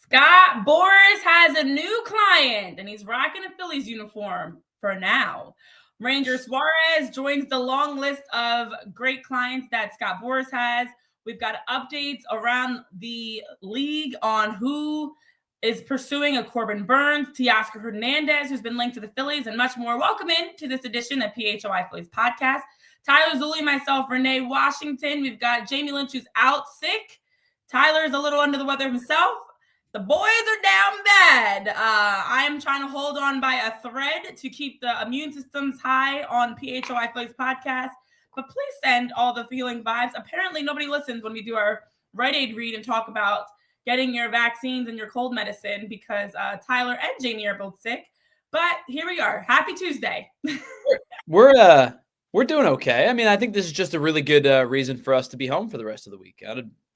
Scott Boras has a new client, and he's rocking a Phillies uniform for now. Ranger Suarez joins the long list of great clients that Scott Boras has. We've got updates around the league on who is pursuing a Corbin Burnes, Teoscar Hernandez, who's been linked to the Phillies, and much more. Welcome in to this edition of PHLY Phillies podcast. Tyler Zulli, myself, Renee Washington. We've got Jamie Lynch, who's out sick. Tyler's a little under the weather himself. The boys are down bad. I am trying to hold on by a thread to keep the immune systems high on PHLY Phillies podcast. But please send all the feeling vibes. Apparently, nobody listens when we do our Rite Aid read and talk about getting your vaccines and your cold medicine because Tyler and Jamie are both sick. But here we are. Happy Tuesday. We're doing okay. I mean, I think this is just a really good reason for us to be home for the rest of the week.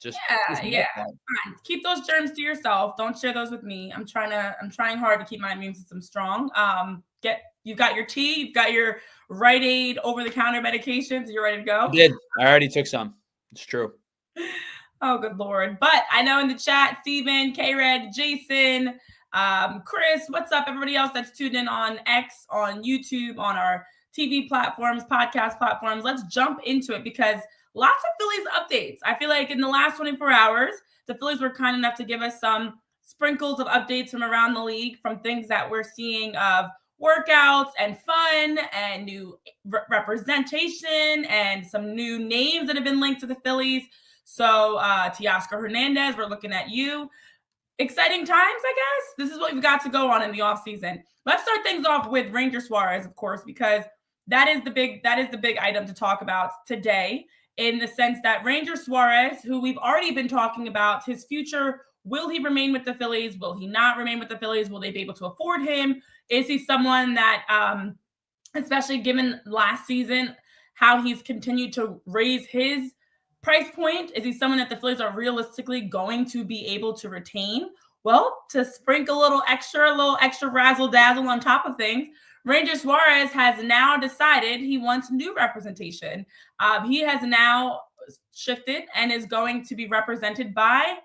Yeah. Fine. Keep those germs to yourself. Don't share those with me. I'm trying hard to keep my immune system strong. You've got your tea, you've got your Rite Aid over-the-counter medications. You're ready to go? I did. I already took some. It's true. Oh, good Lord. But I know in the chat, Steven, K-Red, Jason, Chris, what's up? Everybody else that's tuned in on X, on YouTube, on our TV platforms, podcast platforms. Let's jump into it because lots of Phillies updates. I feel like in the last 24 hours, the Phillies were kind enough to give us some sprinkles of updates from around the league, from things that we're seeing of workouts and fun and new representation and some new names that have been linked to the Phillies. So Teoscar Hernandez, we're looking at you. Exciting times, I guess. This is what we've got to go on in the offseason. Let's start things off with Ranger Suarez, of course, because that is the big item to talk about today, in the sense that Ranger Suarez, who we've already been talking about, his future, will he remain with the Phillies? Will he not remain with the Phillies? Will they be able to afford him? Is he someone that, especially given last season, how he's continued to raise his price point, is he someone that the Phillies are realistically going to be able to retain? Well, to sprinkle a little extra razzle dazzle on top of things, Ranger Suarez has now decided he wants new representation. He has now shifted and is going to be represented by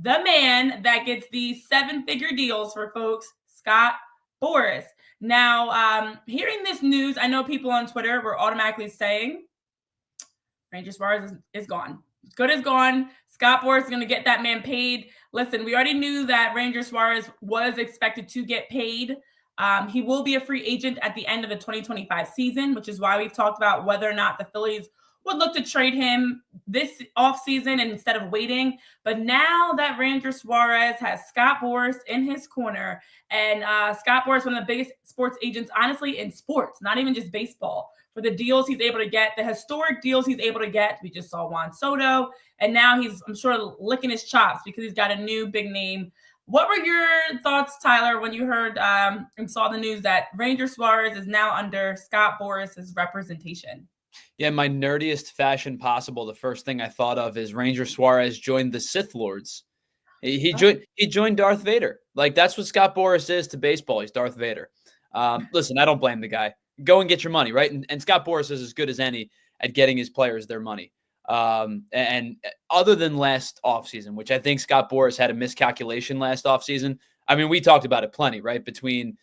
the man that gets these 7-figure deals for folks, Scott Boras. Now, hearing this news, I know people on Twitter were automatically saying, Ranger Suarez is gone. Good as gone. Scott Boras is going to get that man paid. Listen, we already knew that Ranger Suarez was expected to get paid. He will be a free agent at the end of the 2025 season, which is why we've talked about whether or not the Phillies would look to trade him this offseason instead of waiting. But now that Ranger Suarez has Scott Boras in his corner, and Scott Boras, one of the biggest sports agents, honestly, in sports, not even just baseball, for the deals he's able to get, the historic deals he's able to get. We just saw Juan Soto, and now he's, I'm sure, licking his chops because he's got a new big name. What were your thoughts, Tyler, when you heard and saw the news that Ranger Suarez is now under Scott Boras' representation? Yeah, my nerdiest fashion possible. The first thing I thought of is Ranger Suarez joined the Sith Lords. He joined Darth Vader. Like, that's what Scott Boras is to baseball. He's Darth Vader. Listen, I don't blame the guy. Go and get your money, right? And Scott Boras is as good as any at getting his players their money. And other than last offseason, which I think Scott Boras had a miscalculation last offseason. I mean, we talked about it plenty, right? Between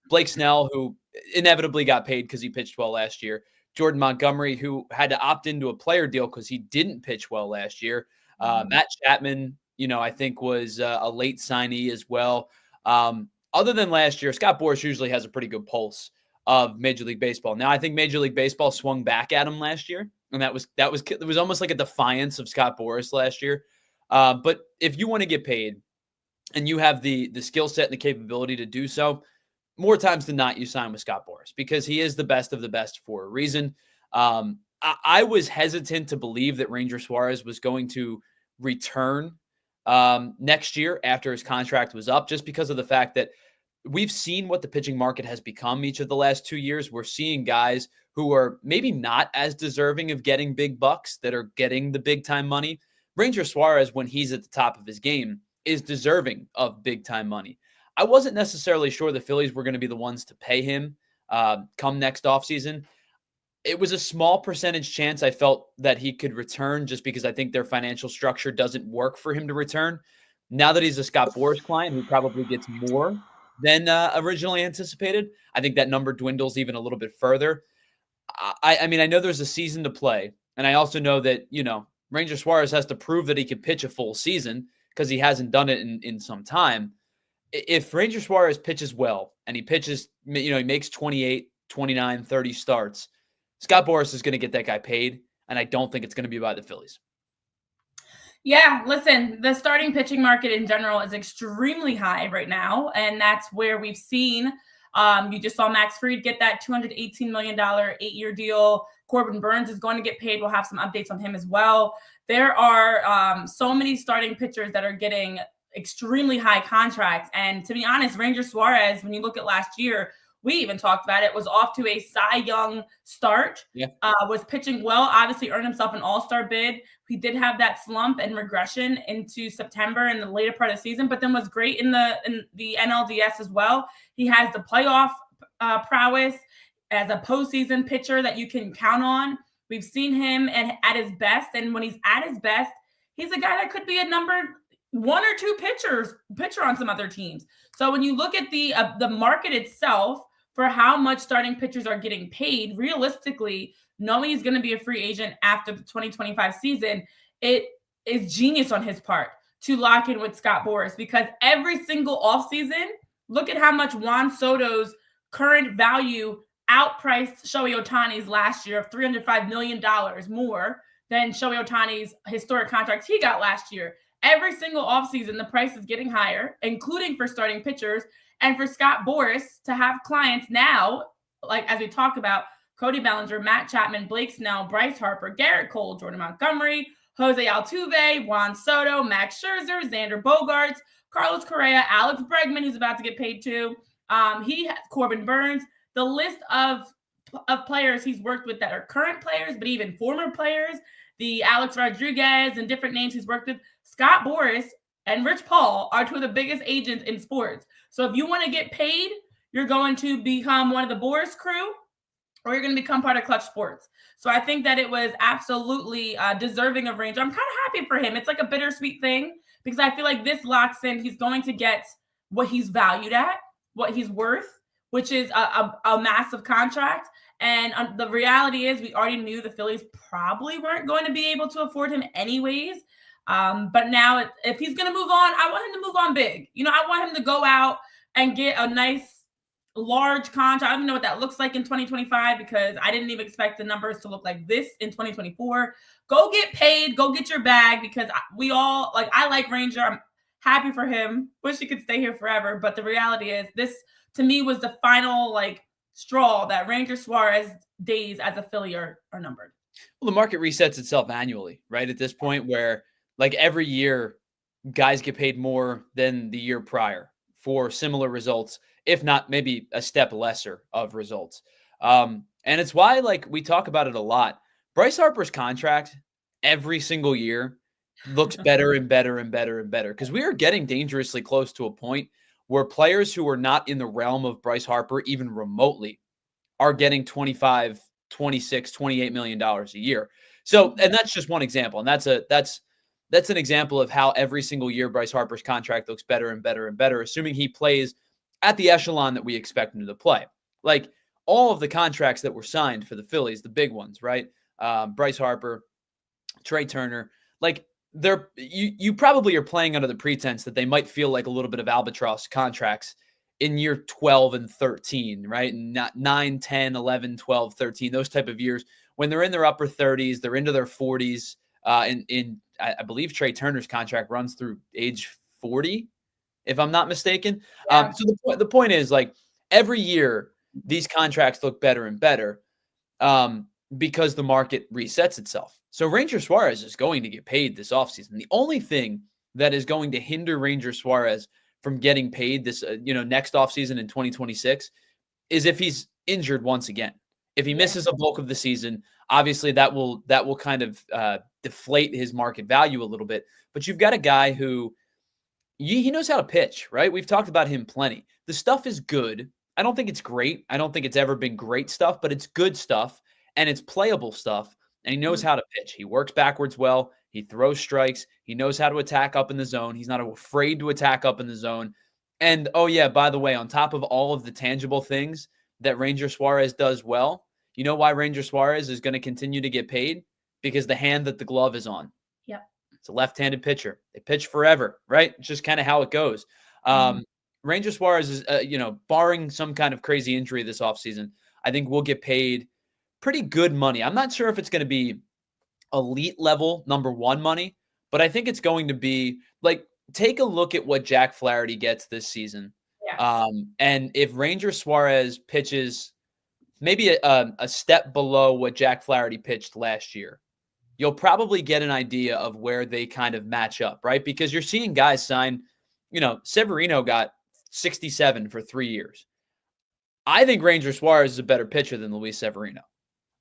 Blake Snell, who inevitably got paid because he pitched well last year, Jordan Montgomery, who had to opt into a player deal because he didn't pitch well last year. Matt Chapman, I think was a late signee as well. Other than last year, Scott Boras usually has a pretty good pulse of Major League Baseball. Now, I think Major League Baseball swung back at him last year, and it was almost like a defiance of Scott Boras last year. But if you want to get paid and you have the skill set and the capability to do so, more times than not, you sign with Scott Boras because he is the best of the best for a reason. I I was hesitant to believe that Ranger Suarez was going to return next year after his contract was up, just because of the fact that we've seen what the pitching market has become each of the last 2 years. We're seeing guys who are maybe not as deserving of getting big bucks that are getting the big time money. Ranger Suarez, when he's at the top of his game, is deserving of big time money. I wasn't necessarily sure the Phillies were going to be the ones to pay him come next offseason. It was a small percentage chance I felt that he could return, just because I think their financial structure doesn't work for him to return. Now that he's a Scott Boras client who probably gets more than originally anticipated, I think that number dwindles even a little bit further. I mean, I know there's a season to play, and I also know that, Ranger Suarez has to prove that he can pitch a full season, because he hasn't done it in some time. If Ranger Suarez pitches well and he pitches, he makes 28, 29, 30 starts, Scott Boras is going to get that guy paid, and I don't think it's going to be by the Phillies. Yeah, listen, the starting pitching market in general is extremely high right now, and that's where we've seen you just saw Max Fried get that $218 million 8-year deal. Corbin Burnes is going to get paid. We'll have some updates on him as well. There are so many starting pitchers that are getting extremely high contracts. And to be honest, Ranger Suarez, when you look at last year, we even talked about it, was off to a Cy Young start, was pitching well, obviously earned himself an all-star bid. He did have that slump and regression into September and the later part of the season, but then was great in the NLDS as well. He has the playoff prowess as a postseason pitcher that you can count on. We've seen him at his best, and when he's at his best, he's a guy that could be a number 1 or 2 pitcher on some other teams. So when you look at the market itself for how much starting pitchers are getting paid, realistically, knowing he's going to be a free agent after the 2025 season, it is genius on his part to lock in with Scott Boras, because every single offseason, look at how much Juan Soto's current value outpriced Shohei Ohtani's last year of $305 million more than Shohei Ohtani's historic contract he got last year. Every single offseason, the price is getting higher, including for starting pitchers. And for Scott Boras to have clients now, like as we talk about, Cody Bellinger, Matt Chapman, Blake Snell, Bryce Harper, Garrett Cole, Jordan Montgomery, Jose Altuve, Juan Soto, Max Scherzer, Xander Bogaerts, Carlos Correa, Alex Bregman, who's about to get paid too. He has Corbin Burnes. The list of players he's worked with that are current players, but even former players, the Alex Rodriguez and different names he's worked with. Scott Boras and Rich Paul are 2 of the biggest agents in sports. So if you want to get paid, you're going to become one of the Boras crew, or you're going to become part of Clutch Sports. So I think that it was absolutely deserving of Ranger. I'm kind of happy for him. It's like a bittersweet thing, because I feel like this locks in he's going to get what he's valued at, what he's worth, which is a massive contract. And the reality is we already knew the Phillies probably weren't going to be able to afford him anyways. But now if he's going to move on, I want him to move on big. I want him to go out and get a nice large contract. I don't even know what that looks like in 2025, because I didn't even expect the numbers to look like this in 2024. Go get paid, go get your bag, because I like Ranger. I'm happy for him. Wish he could stay here forever. But the reality is this, to me, was the final straw that Ranger Suarez days as a Philly are numbered. Well, the market resets itself annually, right? At this point where every year guys get paid more than the year prior for similar results, if not maybe a step lesser of results. And it's why we talk about it a lot. Bryce Harper's contract every single year looks better and better and better and better, because we are getting dangerously close to a point where players who are not in the realm of Bryce Harper, even remotely, are getting $25, $26, $28 million a year. So, and that's just one example. And that's an example of how every single year Bryce Harper's contract looks better and better and better, assuming he plays at the echelon that we expect him to play. All of the contracts that were signed for the Phillies, the big ones, right? Bryce Harper, Trey Turner, you probably are playing under the pretense that they might feel like a little bit of albatross contracts in year 12 and 13, right? And 9, 10, 11, 12, 13, those type of years when they're in their upper 30s, they're into their 40s. I believe Trey Turner's contract runs through age 40, if I'm not mistaken. Yeah. So the point is, every year these contracts look better and better. because the market resets itself. So Ranger Suarez is going to get paid this offseason. The only thing that is going to hinder Ranger Suarez from getting paid this, next offseason in 2026 is if he's injured once again. If he misses a bulk of the season, obviously that will kind of deflate his market value a little bit. But you've got a guy who he knows how to pitch, right? We've talked about him plenty. The stuff is good. I don't think it's great. I don't think it's ever been great stuff, but it's good stuff and it's playable stuff. And he knows how to pitch. He works backwards well. He throws strikes. He knows how to attack up in the zone. He's not afraid to attack up in the zone. And, oh, yeah, by the way, on top of all of the tangible things that Ranger Suarez does well, you know why Ranger Suarez is going to continue to get paid? Because the hand that the glove is on. Yep. It's a left-handed pitcher. They pitch forever, right? It's just kind of how it goes. Ranger Suarez is, barring some kind of crazy injury this offseason, I think we'll get paid pretty good money. I'm not sure if it's going to be elite level number one money, but I think it's going to be like, take a look at what Jack Flaherty gets this season. Yes. And if Ranger Suarez pitches maybe a step below what Jack Flaherty pitched last year, you'll probably get an idea of where they kind of match up, right? Because you're seeing guys sign, Severino got 67 for 3 years. I think Ranger Suarez is a better pitcher than Luis Severino.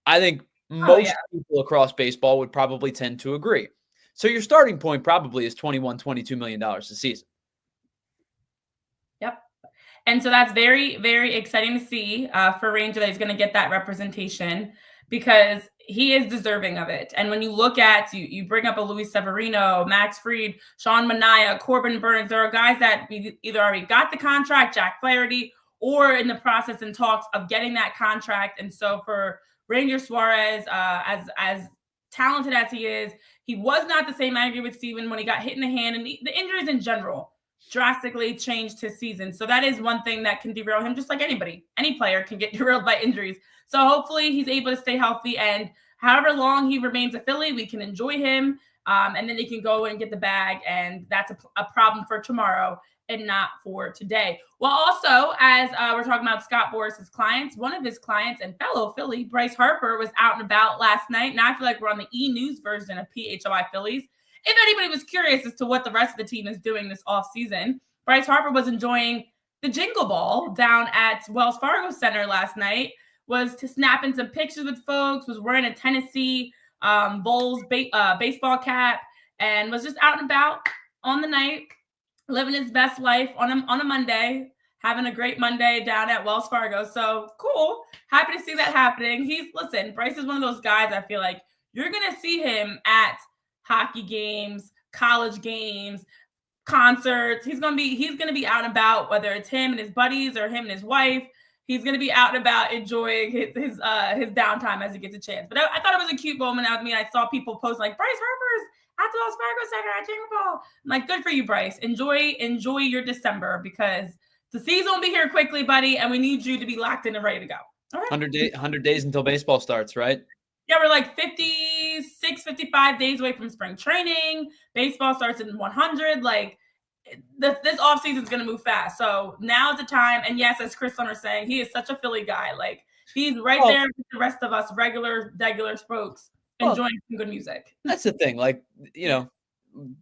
I think most people across baseball would probably tend to agree. So your starting point probably is $22 million a season. Yep. And so that's very, very exciting to see for Ranger that he's going to get that representation because he is deserving of it. And when you look at, you bring up a Luis Severino, Max Fried, Sean Manaea, Corbin Burnes, there are guys that either already got the contract, Jack Flaherty, or in the process and talks of getting that contract. And so for Ranger Suarez, as talented as he is, he was not the same. I agree with Steven when he got hit in the hand, and the injuries in general drastically changed his season. So that is one thing that can derail him, just like anybody. Any player can get derailed by injuries. So hopefully he's able to stay healthy, and however long he remains a Philly, we can enjoy him, and then he can go and get the bag, and that's a problem for tomorrow and not for today. Well, also, as we're talking about Scott Boras' clients, one of his clients and fellow Philly, Bryce Harper, was out and about last night. Now I feel like we're on the E-News version of PHLY Phillies. If anybody was curious as to what the rest of the team is doing this offseason, Bryce Harper was enjoying the Jingle Ball down at Wells Fargo Center last night, was snapping some pictures with folks, was wearing a Tennessee Bulls baseball cap, and was just out and about on the night, living his best life on a Monday, having a great Monday down at Wells Fargo. So cool. Happy to see that happening. Bryce is one of those guys I feel like you're going to see him at hockey games, college games, concerts. He's going to be out and about, whether it's him and his buddies or him and his wife. He's going to be out and about enjoying his downtime as he gets a chance. But I thought it was a cute moment. I mean, I saw people post like, Bryce Harper's at the Wells Fargo Center at Jingle Ball. I'm like, good for you, Bryce. Enjoy your December because the season will be here quickly, buddy, and we need you to be locked in and ready to go. All right. 100 days until baseball starts, right? Yeah, we're like 56, 55 days away from spring training. Baseball starts in 100. Like, this offseason is going to move fast. So now is the time. And yes, as Chris Summer saying, he is such a Philly guy. Like, he's right there with the rest of us, regular folks, enjoying some good music. That's the thing. Like,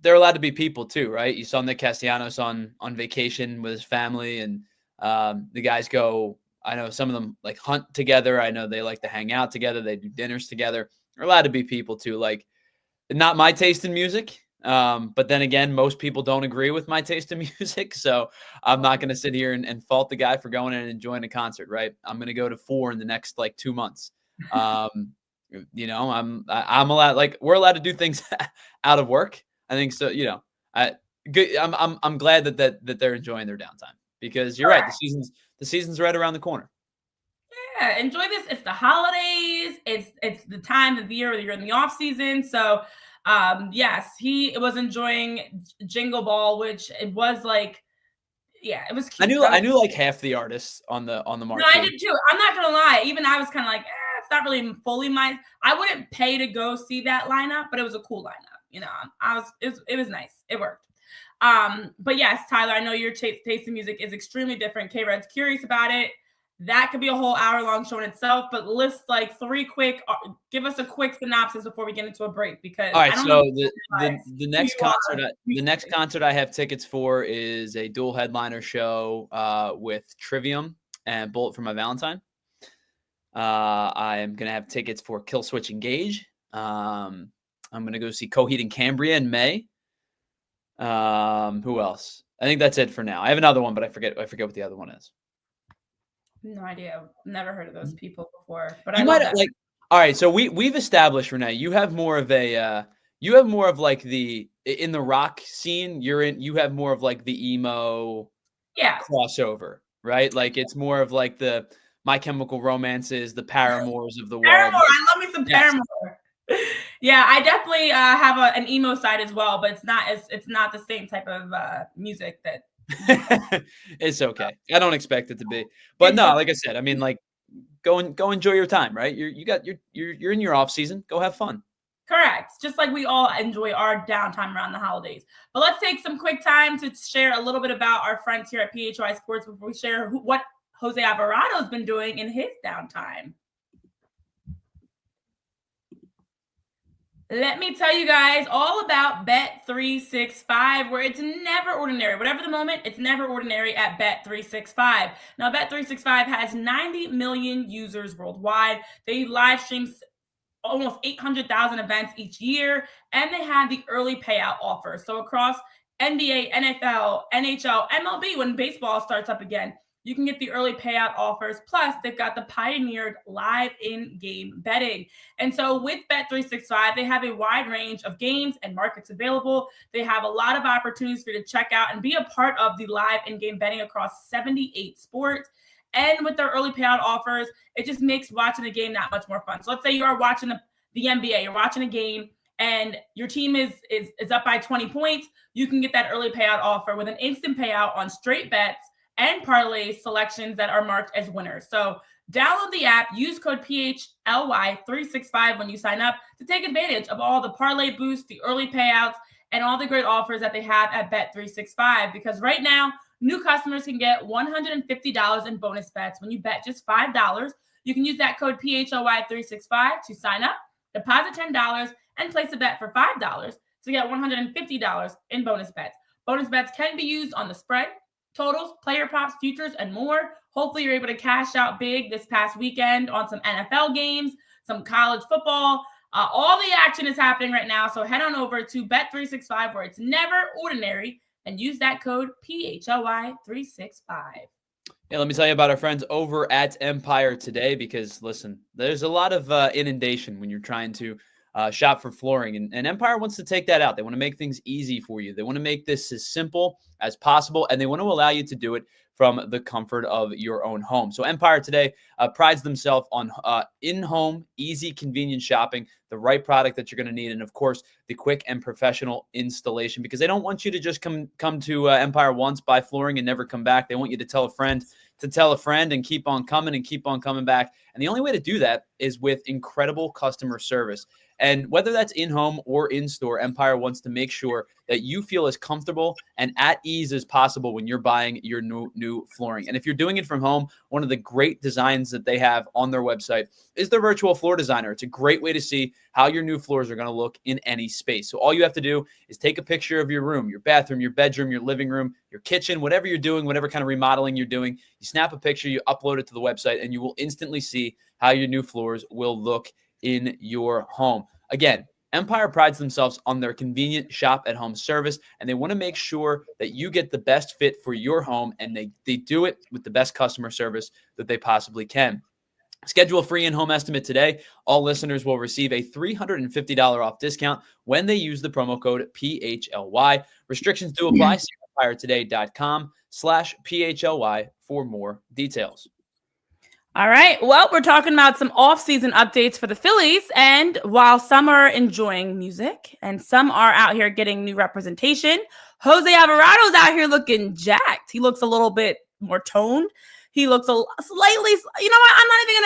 they're allowed to be people too, right? You saw Nick Castellanos on vacation with his family, and the guys go, I know some of them like hunt together. I know they like to hang out together. They do dinners together. They're allowed to be people too. Like, not my taste in music. But then again, most people don't agree with my taste in music. So I'm not going to sit here and fault the guy for going and enjoying a concert, right? I'm going to go to 4 in the next 2 months. I'm allowed, we're allowed to do things out of work. I think so. I'm glad that they're enjoying their downtime because you're right. The season's right around the corner. Yeah, enjoy this. It's the holidays. It's the time of the year where you're in the off season. So yes, he was enjoying Jingle Ball, which it was it was cute. I knew like half the artists on the marquee. No, I did too. I'm not gonna lie. Even I was kind of like, it's not really fully mine. I wouldn't pay to go see that lineup, but it was a cool lineup. It was nice. It worked. But yes, Tyler, I know your taste in music is extremely different. K-Red's curious about it. That could be a whole hour-long show in itself, but list like give us a quick synopsis before we get into a break, because all right. I don't So know the next concert I have tickets for is a dual headliner show with Trivium and Bullet for My Valentine. I am gonna have tickets for Kill Switch Engage. I'm gonna go see Coheed and Cambria in May. Who else? I think that's it for now. I have another one, but I forget what the other one is. No idea. Never heard of those people before, but You I might love that. like. All right, so we've established, Renee, you have more of like the in the rock scene. You have more of like the emo crossover, right? Like it's more of like the My Chemical Romances, the Paramores of the world. Paramore, I love me some Paramore. Yeah, I definitely have an emo side as well, but it's not the same type of music that. It's okay. I don't expect it to be, but no, like I said, I mean, like go enjoy your time, right? You're in your off season. Go have fun. Correct. Just like we all enjoy our downtime around the holidays. But let's take some quick time to share a little bit about our friends here at PHLY Sports before we share what Jose Alvarado has been doing in his downtime. Let me tell you guys all about Bet365, where it's never ordinary. Whatever the moment, it's never ordinary at Bet365. Now, Bet365 has 90 million users worldwide. They live stream almost 800,000 events each year, and they have the early payout offer. So across NBA, NFL, NHL, MLB, when baseball starts up again, you can get the early payout offers. Plus, they've got the pioneered live in-game betting. And so with Bet365, they have a wide range of games and markets available. They have a lot of opportunities for you to check out and be a part of the live in-game betting across 78 sports. And with their early payout offers, it just makes watching the game that much more fun. So let's say you are watching the NBA, you're watching a game, and your team is up by 20 points. You can get that early payout offer with an instant payout on straight bets and parlay selections that are marked as winners. So download the app, use code PHLY365 when you sign up to take advantage of all the parlay boosts, the early payouts, and all the great offers that they have at Bet365. Because right now, new customers can get $150 in bonus bets when you bet just $5. You can use that code PHLY365 to sign up, deposit $10, and place a bet for $5 to get $150 in bonus bets. Bonus bets can be used on the spread, totals, player props, futures, and more. Hopefully, you're able to cash out big this past weekend on some NFL games, some college football. All the action is happening right now. So head on over to Bet365, where it's never ordinary, and use that code PHLY365. Yeah, let me tell you about our friends over at Empire today, because listen, there's a lot of inundation when you're trying to shop for flooring, and Empire wants to take that out. They want to make things easy for you. They want to make this as simple as possible, and they want to allow you to do it from the comfort of your own home. So Empire today prides themselves on in-home, easy, convenient shopping, the right product that you're going to need, and of course, the quick and professional installation, because they don't want you to just come to Empire once, buy flooring, and never come back. They want you to tell a friend and keep on coming back. And the only way to do that is with incredible customer service. And whether that's in-home or in-store, Empire wants to make sure that you feel as comfortable and at ease as possible when you're buying your new flooring. And if you're doing it from home, one of the great designs that they have on their website is their virtual floor designer. It's a great way to see how your new floors are going to look in any space. So all you have to do is take a picture of your room, your bathroom, your bedroom, your living room, your kitchen, whatever you're doing, whatever kind of remodeling you're doing. You snap a picture, you upload it to the website, and you will instantly see how your new floors will look in your home. Again, Empire prides themselves on their convenient shop-at-home service, and they want to make sure that you get the best fit for your home, and they do it with the best customer service that they possibly can. Schedule a free in-home estimate today. All listeners will receive a $350 off discount when they use the promo code PHLY. Restrictions do apply. See EmpireToday.com/PHLY for more details. All right. Well, we're talking about some off-season updates for the Phillies. And while some are enjoying music and some are out here getting new representation, Jose Alvarado's out here looking jacked. He looks a little bit more toned. He looks slightly, you know what?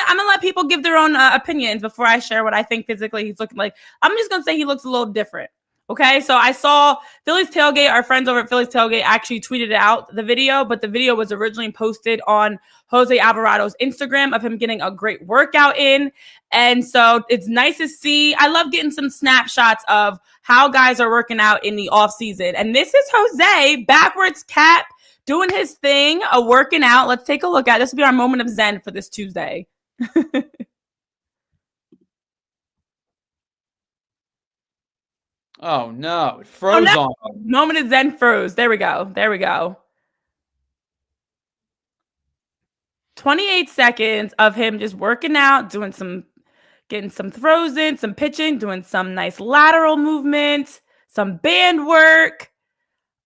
I'm gonna let people give their own opinions before I share what I think physically he's looking like. I'm just gonna say he looks a little different. Okay, so I saw Phillies Tailgate, our friends over at Phillies Tailgate actually tweeted out the video, but the video was originally posted on Jose Alvarado's Instagram of him getting a great workout in. And so it's nice to see. I love getting some snapshots of how guys are working out in the offseason. And this is Jose, backwards cap, doing his thing, working out. Let's take a look at this. Will be our moment of zen for this Tuesday. Oh, no. It froze on. Moment of zen froze. There we go. There we go. 28 seconds of him just working out, getting some throws in, some pitching, doing some nice lateral movement, some band work.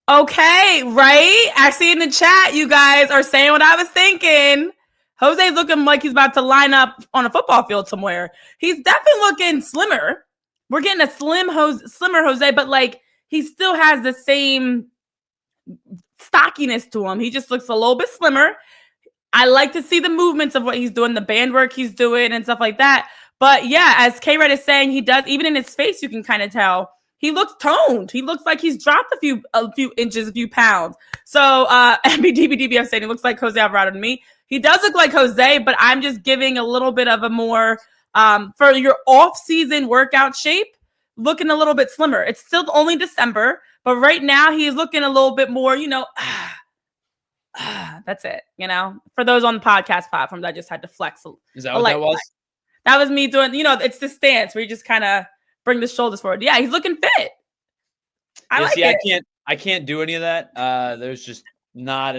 Okay, right? Actually, in the chat, you guys are saying what I was thinking. Jose's looking like he's about to line up on a football field somewhere. He's definitely looking slimmer. We're getting a slimmer Jose, but like he still has the same stockiness to him. He just looks a little bit slimmer. I like to see the movements of what he's doing, the band work he's doing and stuff like that. But yeah, as K-Red is saying, he does, even in his face, you can kind of tell he looks toned. He looks like he's dropped a few inches, a few pounds. So MBDBDBF saying he looks like Jose Alvarado to me. He does look like Jose, but I'm just giving a little bit of a more for your off-season workout shape, looking a little bit slimmer. It's still only December, but right now he is looking a little bit more, that's it. For those on the podcast platforms, I just had to flex. Is that what that was? That was me doing, it's the stance where you just kind of bring the shoulders forward. Yeah, he's looking fit. I can't do any of that. There's just not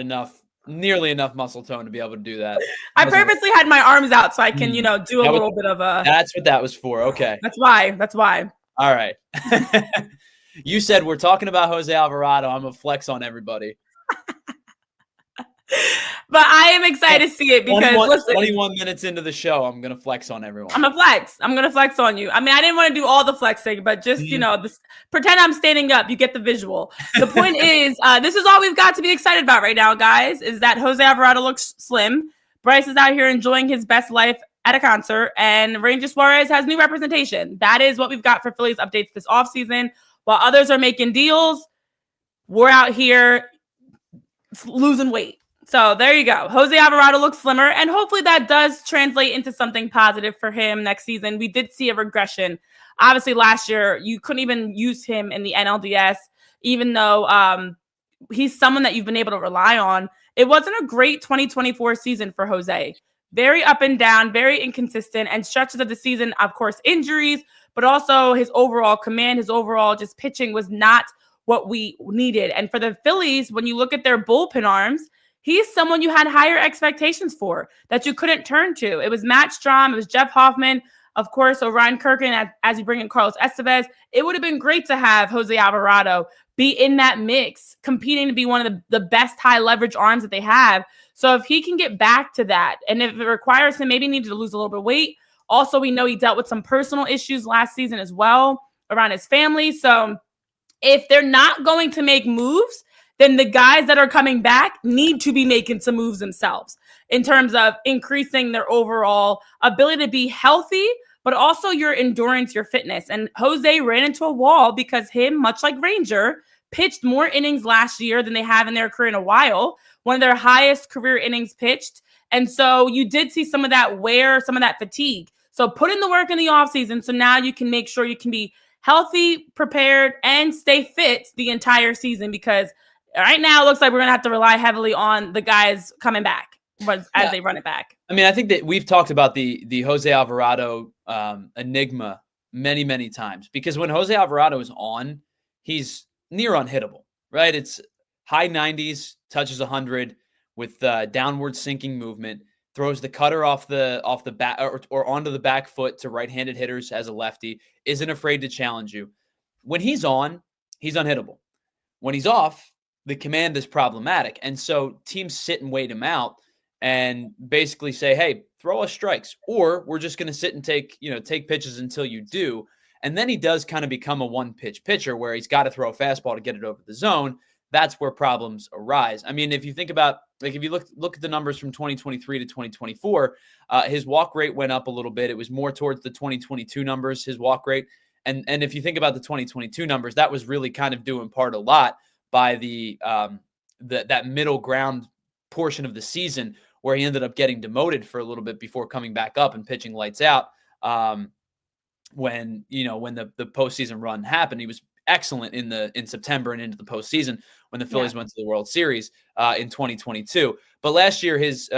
nearly enough muscle tone to be able to do that. I purposely had my arms out so I can, do a little bit of a. That's what that was for. Okay. That's why. All right. You said we're talking about Jose Alvarado. I'm going to flex on everybody. But I am excited to see it because 21 minutes into the show, I'm going to flex on everyone. I'm going to flex on you. I mean, I didn't want to do all the flexing, but just, pretend I'm standing up. You get the visual. The point is, this is all we've got to be excited about right now, guys, is that Jose Alvarado looks slim. Bryce is out here enjoying his best life at a concert, and Ranger Suarez has new representation. That is what we've got for Phillies updates this offseason. While others are making deals, we're out here losing weight. So there you go. Jose Alvarado looks slimmer, and hopefully that does translate into something positive for him next season. We did see a regression. Obviously, last year, you couldn't even use him in the NLDS, even though he's someone that you've been able to rely on. It wasn't a great 2024 season for Jose. Very up and down, very inconsistent, and stretches of the season, of course, injuries, but also his overall command, his overall just pitching was not what we needed. And for the Phillies, when you look at their bullpen arms, he's someone you had higher expectations for that you couldn't turn to. It was Matt Strahm. It was Jeff Hoffman. Of course, Orion Kirkland, as you bring in Carlos Estevez. It would have been great to have Jose Alvarado be in that mix, competing to be one of the best high leverage arms that they have. So if he can get back to that, and if it requires him, maybe need to lose a little bit of weight. Also, we know he dealt with some personal issues last season as well around his family. So if they're not going to make moves, then the guys that are coming back need to be making some moves themselves in terms of increasing their overall ability to be healthy, but also your endurance, your fitness. And Jose ran into a wall because him, much like Ranger, pitched more innings last year than they have in their career in a while, one of their highest career innings pitched. And so you did see some of that wear, some of that fatigue. So put in the work in the offseason so now you can make sure you can be healthy, prepared, and stay fit the entire season, because right now it looks like we're going to have to rely heavily on the guys coming back as they run it back. I mean, I think that we've talked about the Jose Alvarado enigma many, many times, because when Jose Alvarado is on, he's near unhittable, right? It's high 90s, touches 100 with downward sinking movement, throws the cutter off the back or onto the back foot to right-handed hitters as a lefty, isn't afraid to challenge you. When he's on, he's unhittable. When he's off, the command is problematic. And so teams sit and wait him out and basically say, hey, throw us strikes, or we're just going to sit and take pitches until you do. And then he does kind of become a one-pitch pitcher where he's got to throw a fastball to get it over the zone. That's where problems arise. I mean, if you think about, if you look at the numbers from 2023 to 2024, his walk rate went up a little bit. It was more towards the 2022 numbers, his walk rate. And if you think about the 2022 numbers, that was really kind of due in part a lot by that middle ground portion of the season where he ended up getting demoted for a little bit before coming back up and pitching lights out. When the postseason run happened, he was excellent in September and into the postseason when the Phillies went to the World Series in 2022. But last year, his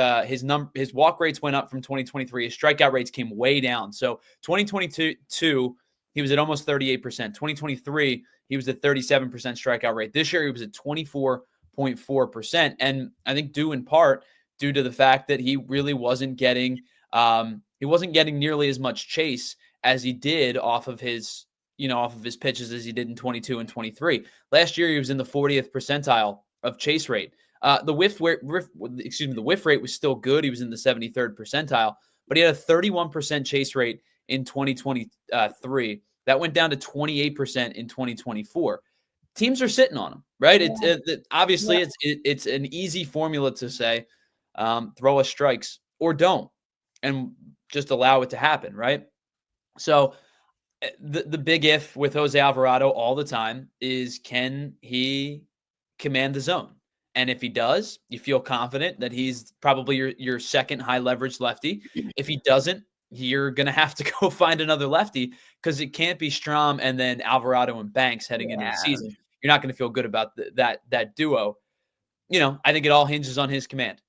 walk rates went up from 2023. His strikeout rates came way down. So 2022, he was at almost 38%. 2023, he was at 37% strikeout rate. This year, he was at 24.4%. And I think due to the fact that he really wasn't getting nearly as much chase as he did off of his pitches as he did in 22 and 23. Last year, he was in the 40th percentile of chase rate. The whiff rate was still good. He was in the 73rd percentile, but he had a 31% chase rate in 2023. That went down to 28% in 2024. Teams are sitting on him, right? It's an easy formula to say, throw us strikes or don't, and just allow it to happen, right? So the big if with Jose Alvarado all the time is, can he command the zone? And if he does, you feel confident that he's probably your second high leverage lefty. If he doesn't, you're going to have to go find another lefty, because it can't be Strahm and then Alvarado and Banks heading into the season. You're not going to feel good about that duo. I think it all hinges on his command.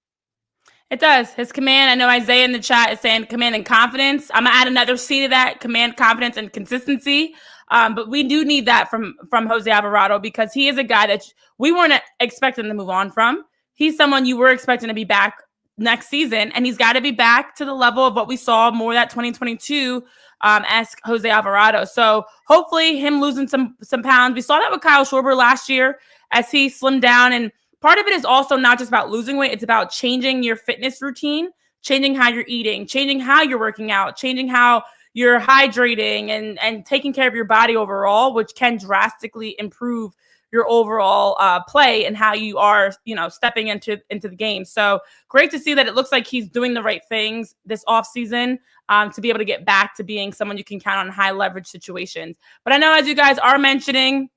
It does. His command. I know Isaiah in the chat is saying command and confidence. I'm going to add another C to that: command, confidence, and consistency. But we do need that from Jose Alvarado, because he is a guy that we weren't expecting to move on from. He's someone you were expecting to be back next season, and he's got to be back to the level of what we saw more that 2022 esque Jose Alvarado. So hopefully him losing some pounds. We saw that with Kyle Schwarber last year as he slimmed down, and part of it is also not just about losing weight. It's about changing your fitness routine, changing how you're eating, changing how you're working out, changing how you're hydrating, and taking care of your body overall, which can drastically improve your overall play and how you are, stepping into the game. So great to see that it looks like he's doing the right things this offseason to be able to get back to being someone you can count on in high leverage situations. But I know, as you guys are mentioning,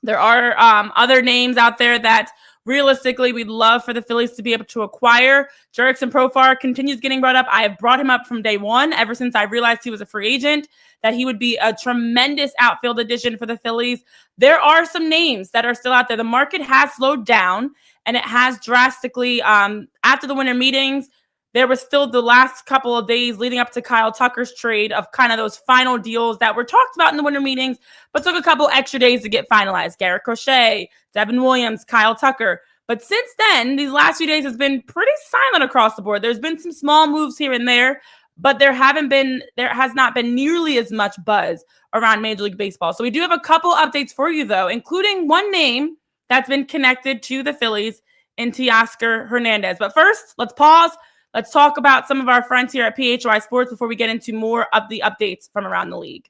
there are other names out there that realistically we'd love for the Phillies to be able to acquire. Jurickson Profar continues getting brought up. I have brought him up from day one, ever since I realized he was a free agent, that he would be a tremendous outfield addition for the Phillies. There are some names that are still out there. The market has slowed down, and it has drastically after the winter meetings. There was still the last couple of days leading up to Kyle Tucker's trade of kind of those final deals that were talked about in the winter meetings, but took a couple extra days to get finalized. Garrett Crochet, Devin Williams, Kyle Tucker. But since then, these last few days has been pretty silent across the board. There's been some small moves here and there, but there has not been nearly as much buzz around Major League Baseball. So we do have a couple updates for you, though, including one name that's been connected to the Phillies in Teoscar Hernandez. But first, let's pause. Let's talk about some of our friends here at PHLY Sports before we get into more of the updates from around the league.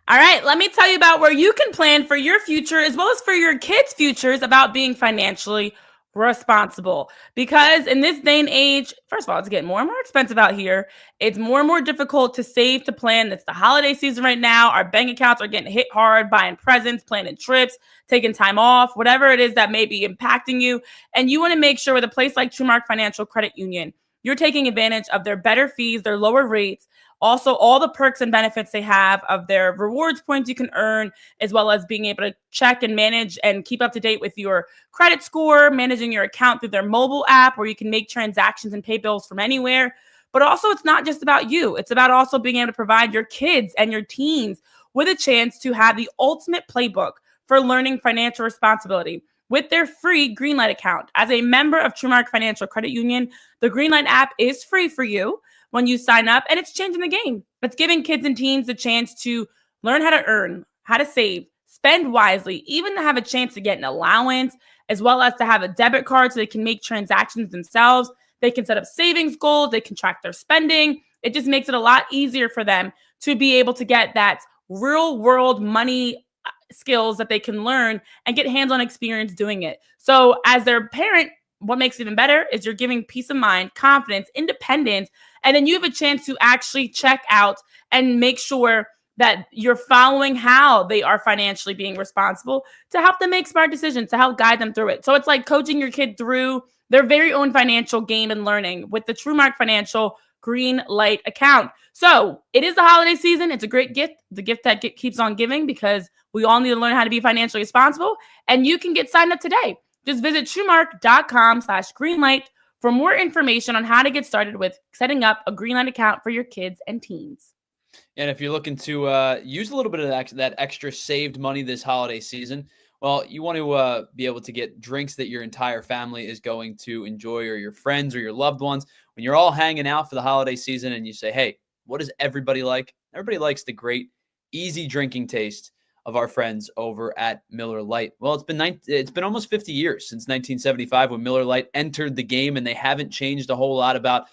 All right, let me tell you about where you can plan for your future as well as for your kids' futures about being financially responsible. Because in this day and age, first of all, it's getting more and more expensive out here. It's more and more difficult to save, to plan. It's the holiday season right now. Our bank accounts are getting hit hard, buying presents, planning trips, taking time off, whatever it is that may be impacting you. And you want to make sure with a place like TrueMark Financial Credit Union, you're taking advantage of their better fees, their lower rates, also all the perks and benefits they have of their rewards points you can earn, as well as being able to check and manage and keep up to date with your credit score, managing your account through their mobile app where you can make transactions and pay bills from anywhere. But also, it's not just about you. It's about also being able to provide your kids and your teens with a chance to have the ultimate playbook for learning financial responsibility with their free Greenlight account. As a member of TrueMark Financial Credit Union, the Greenlight app is free for you when you sign up, and it's changing the game. It's giving kids and teens the chance to learn how to earn, how to save, spend wisely, even to have a chance to get an allowance, as well as to have a debit card so they can make transactions themselves. They can set up savings goals. They can track their spending. It just makes it a lot easier for them to be able to get that real world money skills that they can learn and get hands-on experience doing it. So as their parent, what makes it even better is you're giving peace of mind, confidence, independence, And then you have a chance to actually check out and make sure that you're following how they are financially being responsible to help them make smart decisions, to help guide them through it. So it's like coaching your kid through their very own financial game and learning with the TrueMark Financial Green Light account. So it is the holiday season. It's a great gift, the gift that keeps on giving, because we all need to learn how to be financially responsible. And you can get signed up today. Just visit truemark.com/greenlight for more information on how to get started with setting up a Greenlight account for your kids and teens. And if you're looking to use a little bit of that extra saved money this holiday season, well, you want to be able to get drinks that your entire family is going to enjoy, or your friends or your loved ones. When you're all hanging out for the holiday season and you say, hey, what does everybody like? Everybody likes the great, easy drinking taste of our friends over at Miller Lite. Well, it's been almost 50 years since 1975 when Miller Lite entered the game, and they haven't changed a whole lot about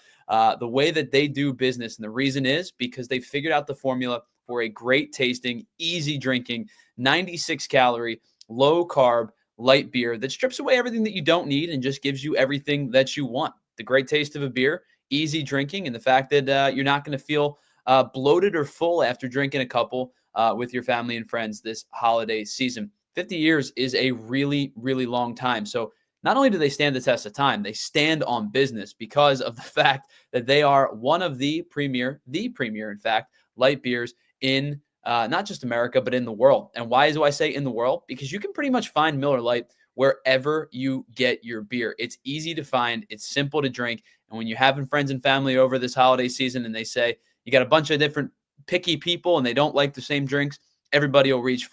the way that they do business. And the reason is because they figured out the formula for a great tasting, easy drinking, 96 calorie, low carb, light beer that strips away everything that you don't need and just gives you everything that you want. The great taste of a beer, easy drinking, and the fact that you're not going to feel bloated or full after drinking a couple with your family and friends this holiday season. 50 years is a really, really long time. So not only do they stand the test of time, they stand on business because of the fact that they are one of the premier, in fact, light beers in not just America, but in the world. And why do I say in the world? Because you can pretty much find Miller Lite wherever you get your beer. It's easy to find. It's simple to drink. And when you're having friends and family over this holiday season and they say you got a bunch of different picky people and they don't like the same drinks, everybody will reach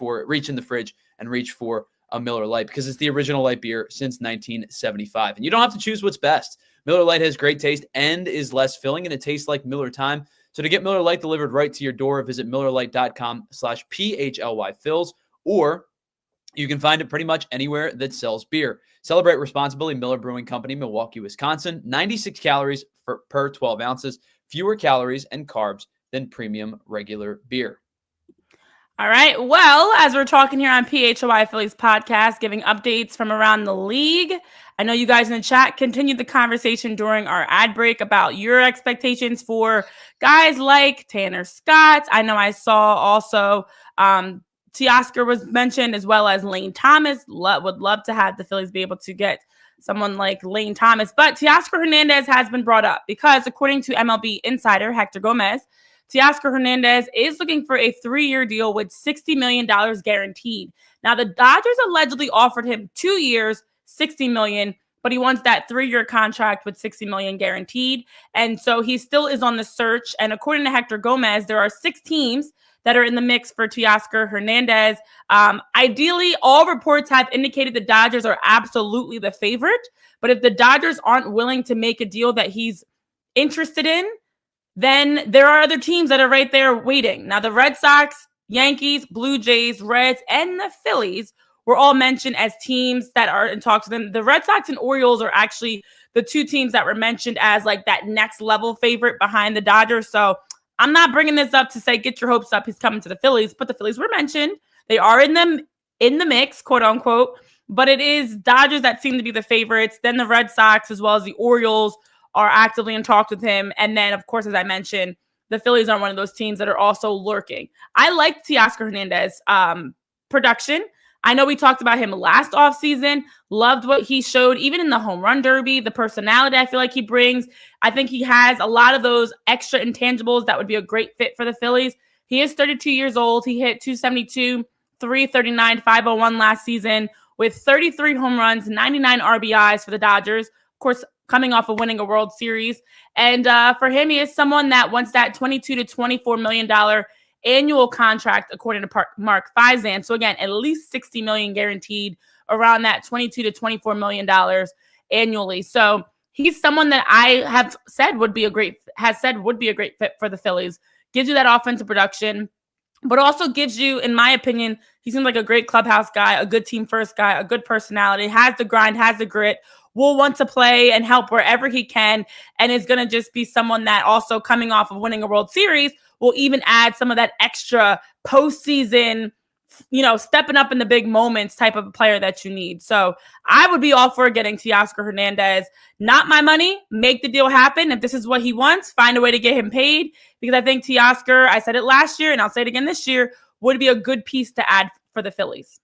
in the fridge and reach for a Miller Lite, because it's the original light beer since 1975. And you don't have to choose what's best. Miller Lite has great taste and is less filling, and it tastes like Miller time. So to get Miller Lite delivered right to your door, visit MillerLite.com/PHLY Phillies, or you can find it pretty much anywhere that sells beer. Celebrate responsibly. Miller Brewing Company, Milwaukee, Wisconsin. 96 calories per 12 ounces. Fewer calories and carbs than premium regular beer. All right. Well, as we're talking here on PHLY Phillies podcast, giving updates from around the league, I know you guys in the chat continued the conversation during our ad break about your expectations for guys like Tanner Scott. I know I saw also Teoscar was mentioned, as well as Lane Thomas. Would love to have the Phillies be able to get someone like Lane Thomas. But Teoscar Hernandez has been brought up because, according to MLB insider Hector Gomez, Teoscar Hernandez is looking for a 3-year deal with $60 million guaranteed. Now, the Dodgers allegedly offered him 2 years, $60 million, but he wants that 3-year contract with $60 million guaranteed. And so he still is on the search. And according to Hector Gomez, there are 6 teams that are in the mix for Teoscar Hernandez. Ideally, all reports have indicated the Dodgers are absolutely the favorite. But if the Dodgers aren't willing to make a deal that he's interested in, then there are other teams that are right there waiting. Now, the Red Sox, Yankees, Blue Jays, Reds, and the Phillies were all mentioned as teams that are in talks with them. The Red Sox and Orioles are actually the 2 teams that were mentioned as like that next level favorite behind the Dodgers. So I'm not bringing this up to say get your hopes up, he's coming to the Phillies, but the Phillies were mentioned. They are in the mix, quote unquote, but it is Dodgers that seem to be the favorites. Then the Red Sox, as well as the Orioles, are actively in talks with him. And then, of course, as I mentioned, the Phillies are one of those teams that are also lurking. I like Teoscar Hernandez production. I know we talked about him last offseason. Loved what he showed, even in the home run derby, the personality I feel like he brings. I think he has a lot of those extra intangibles that would be a great fit for the Phillies. He is 32 years old. He hit .272, .339, .501 last season with 33 home runs, 99 RBIs for the Dodgers. Of course, coming off of winning a World Series. And for him, he is someone that wants that $22 to $24 million annual contract, according to Mark Fizan. So again, at least $60 million guaranteed, around that $22 to $24 million annually. So he's someone that I have said would be a great fit for the Phillies. Gives you that offensive production, but also gives you, in my opinion, he seems like a great clubhouse guy, a good team first guy, a good personality, has the grind, has the grit, will want to play and help wherever he can, and is going to just be someone that also, coming off of winning a World Series, will even add some of that extra postseason stepping up in the big moments type of player that you need. So I would be all for getting Teoscar Hernandez. Not my money. Make the deal happen. If this is what he wants, find a way to get him paid, because I think Teoscar, I said it last year and I'll say it again this year, would be a good piece to add for the Phillies.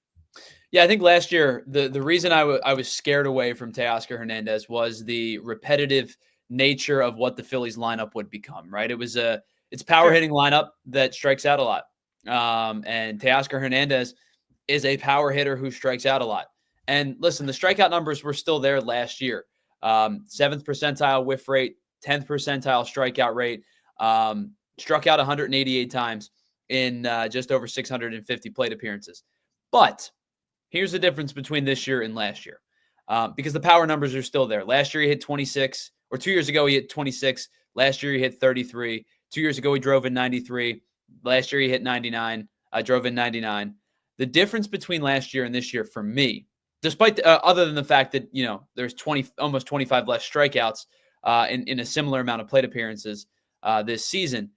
Yeah, I think last year, the reason I was scared away from Teoscar Hernandez was the repetitive nature of what the Phillies lineup would become, right? It's power hitting lineup that strikes out a lot. And Teoscar Hernandez is a power hitter who strikes out a lot. And listen, the strikeout numbers were still there last year. 7th percentile whiff rate, 10th percentile strikeout rate, struck out 188 times in just over 650 plate appearances. But here's the difference between this year and last year, because the power numbers are still there. Last year he hit 26, or 2 years ago he hit 26. Last year he hit 33. 2 years ago he drove in 93. Last year he hit 99. Drove in 99. The difference between last year and this year for me, despite other than the fact that there's almost 25 less strikeouts in a similar amount of plate appearances this season,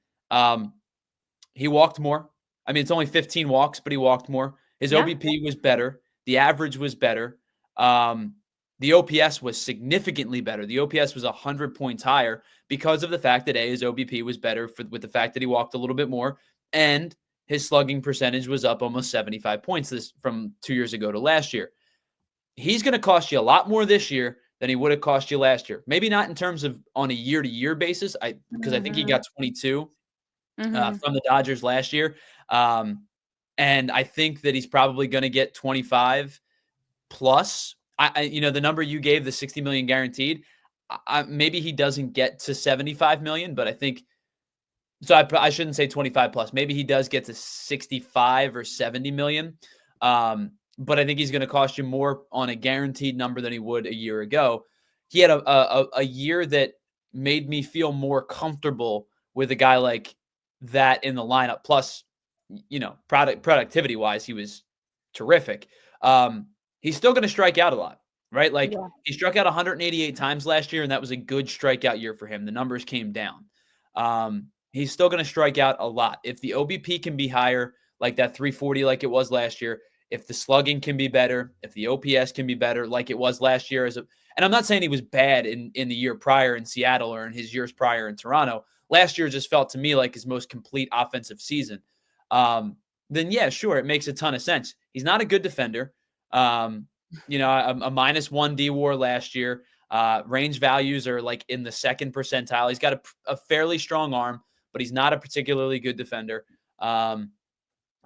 he walked more. I mean, it's only 15 walks, but he walked more. His OBP was better. The average was better. The OPS was significantly better. The OPS was 100 points higher because of the fact that his OBP was better with the fact that he walked a little bit more, and his slugging percentage was up almost 75 points from 2 years ago to last year. He's going to cost you a lot more this year than he would have cost you last year. Maybe not in terms of on a year-to-year basis, because I think he got 22 from the Dodgers last year. And I think that he's probably going to get 25 plus. The number you gave, the 60 million guaranteed, maybe he doesn't get to 75 million, but I think so. I shouldn't say 25 plus. Maybe he does get to 65 or 70 million. But I think he's going to cost you more on a guaranteed number than he would a year ago. He had a year that made me feel more comfortable with a guy like that in the lineup. Plus, productivity wise, he was terrific. He's still going to strike out a lot, right? He struck out 188 times last year, and that was a good strikeout year for him. The numbers came down. He's still going to strike out a lot. If the OBP can be higher, like that 340, like it was last year, if the slugging can be better, if the OPS can be better, like it was last year, and I'm not saying he was bad in the year prior in Seattle or in his years prior in Toronto. Last year just felt to me like his most complete offensive season. Then yeah, sure, it makes a ton of sense. He's not a good defender. A -1 DWAR last year. Range values are like in the 2nd percentile. He's got a fairly strong arm, but he's not a particularly good defender.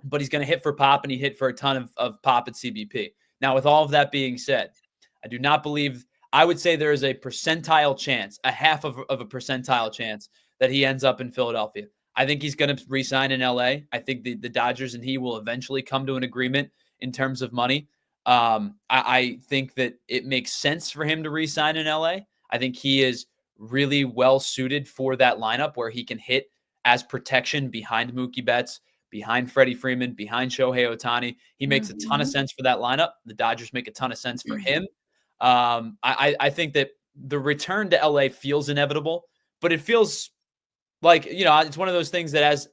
But he's going to hit for pop, and he hit for a ton of pop at CBP. Now, with all of that being said, I do not believe – I would say there is a percentile chance, a half of a percentile chance that he ends up in Philadelphia. I think he's going to re-sign in L.A. I think the Dodgers and he will eventually come to an agreement in terms of money. I think that it makes sense for him to re-sign in L.A. I think he is really well suited for that lineup where he can hit as protection behind Mookie Betts, behind Freddie Freeman, behind Shohei Ohtani. He makes a ton of sense for that lineup. The Dodgers make a ton of sense for him. I think that the return to LA feels inevitable, but it feels like, it's one of those things that as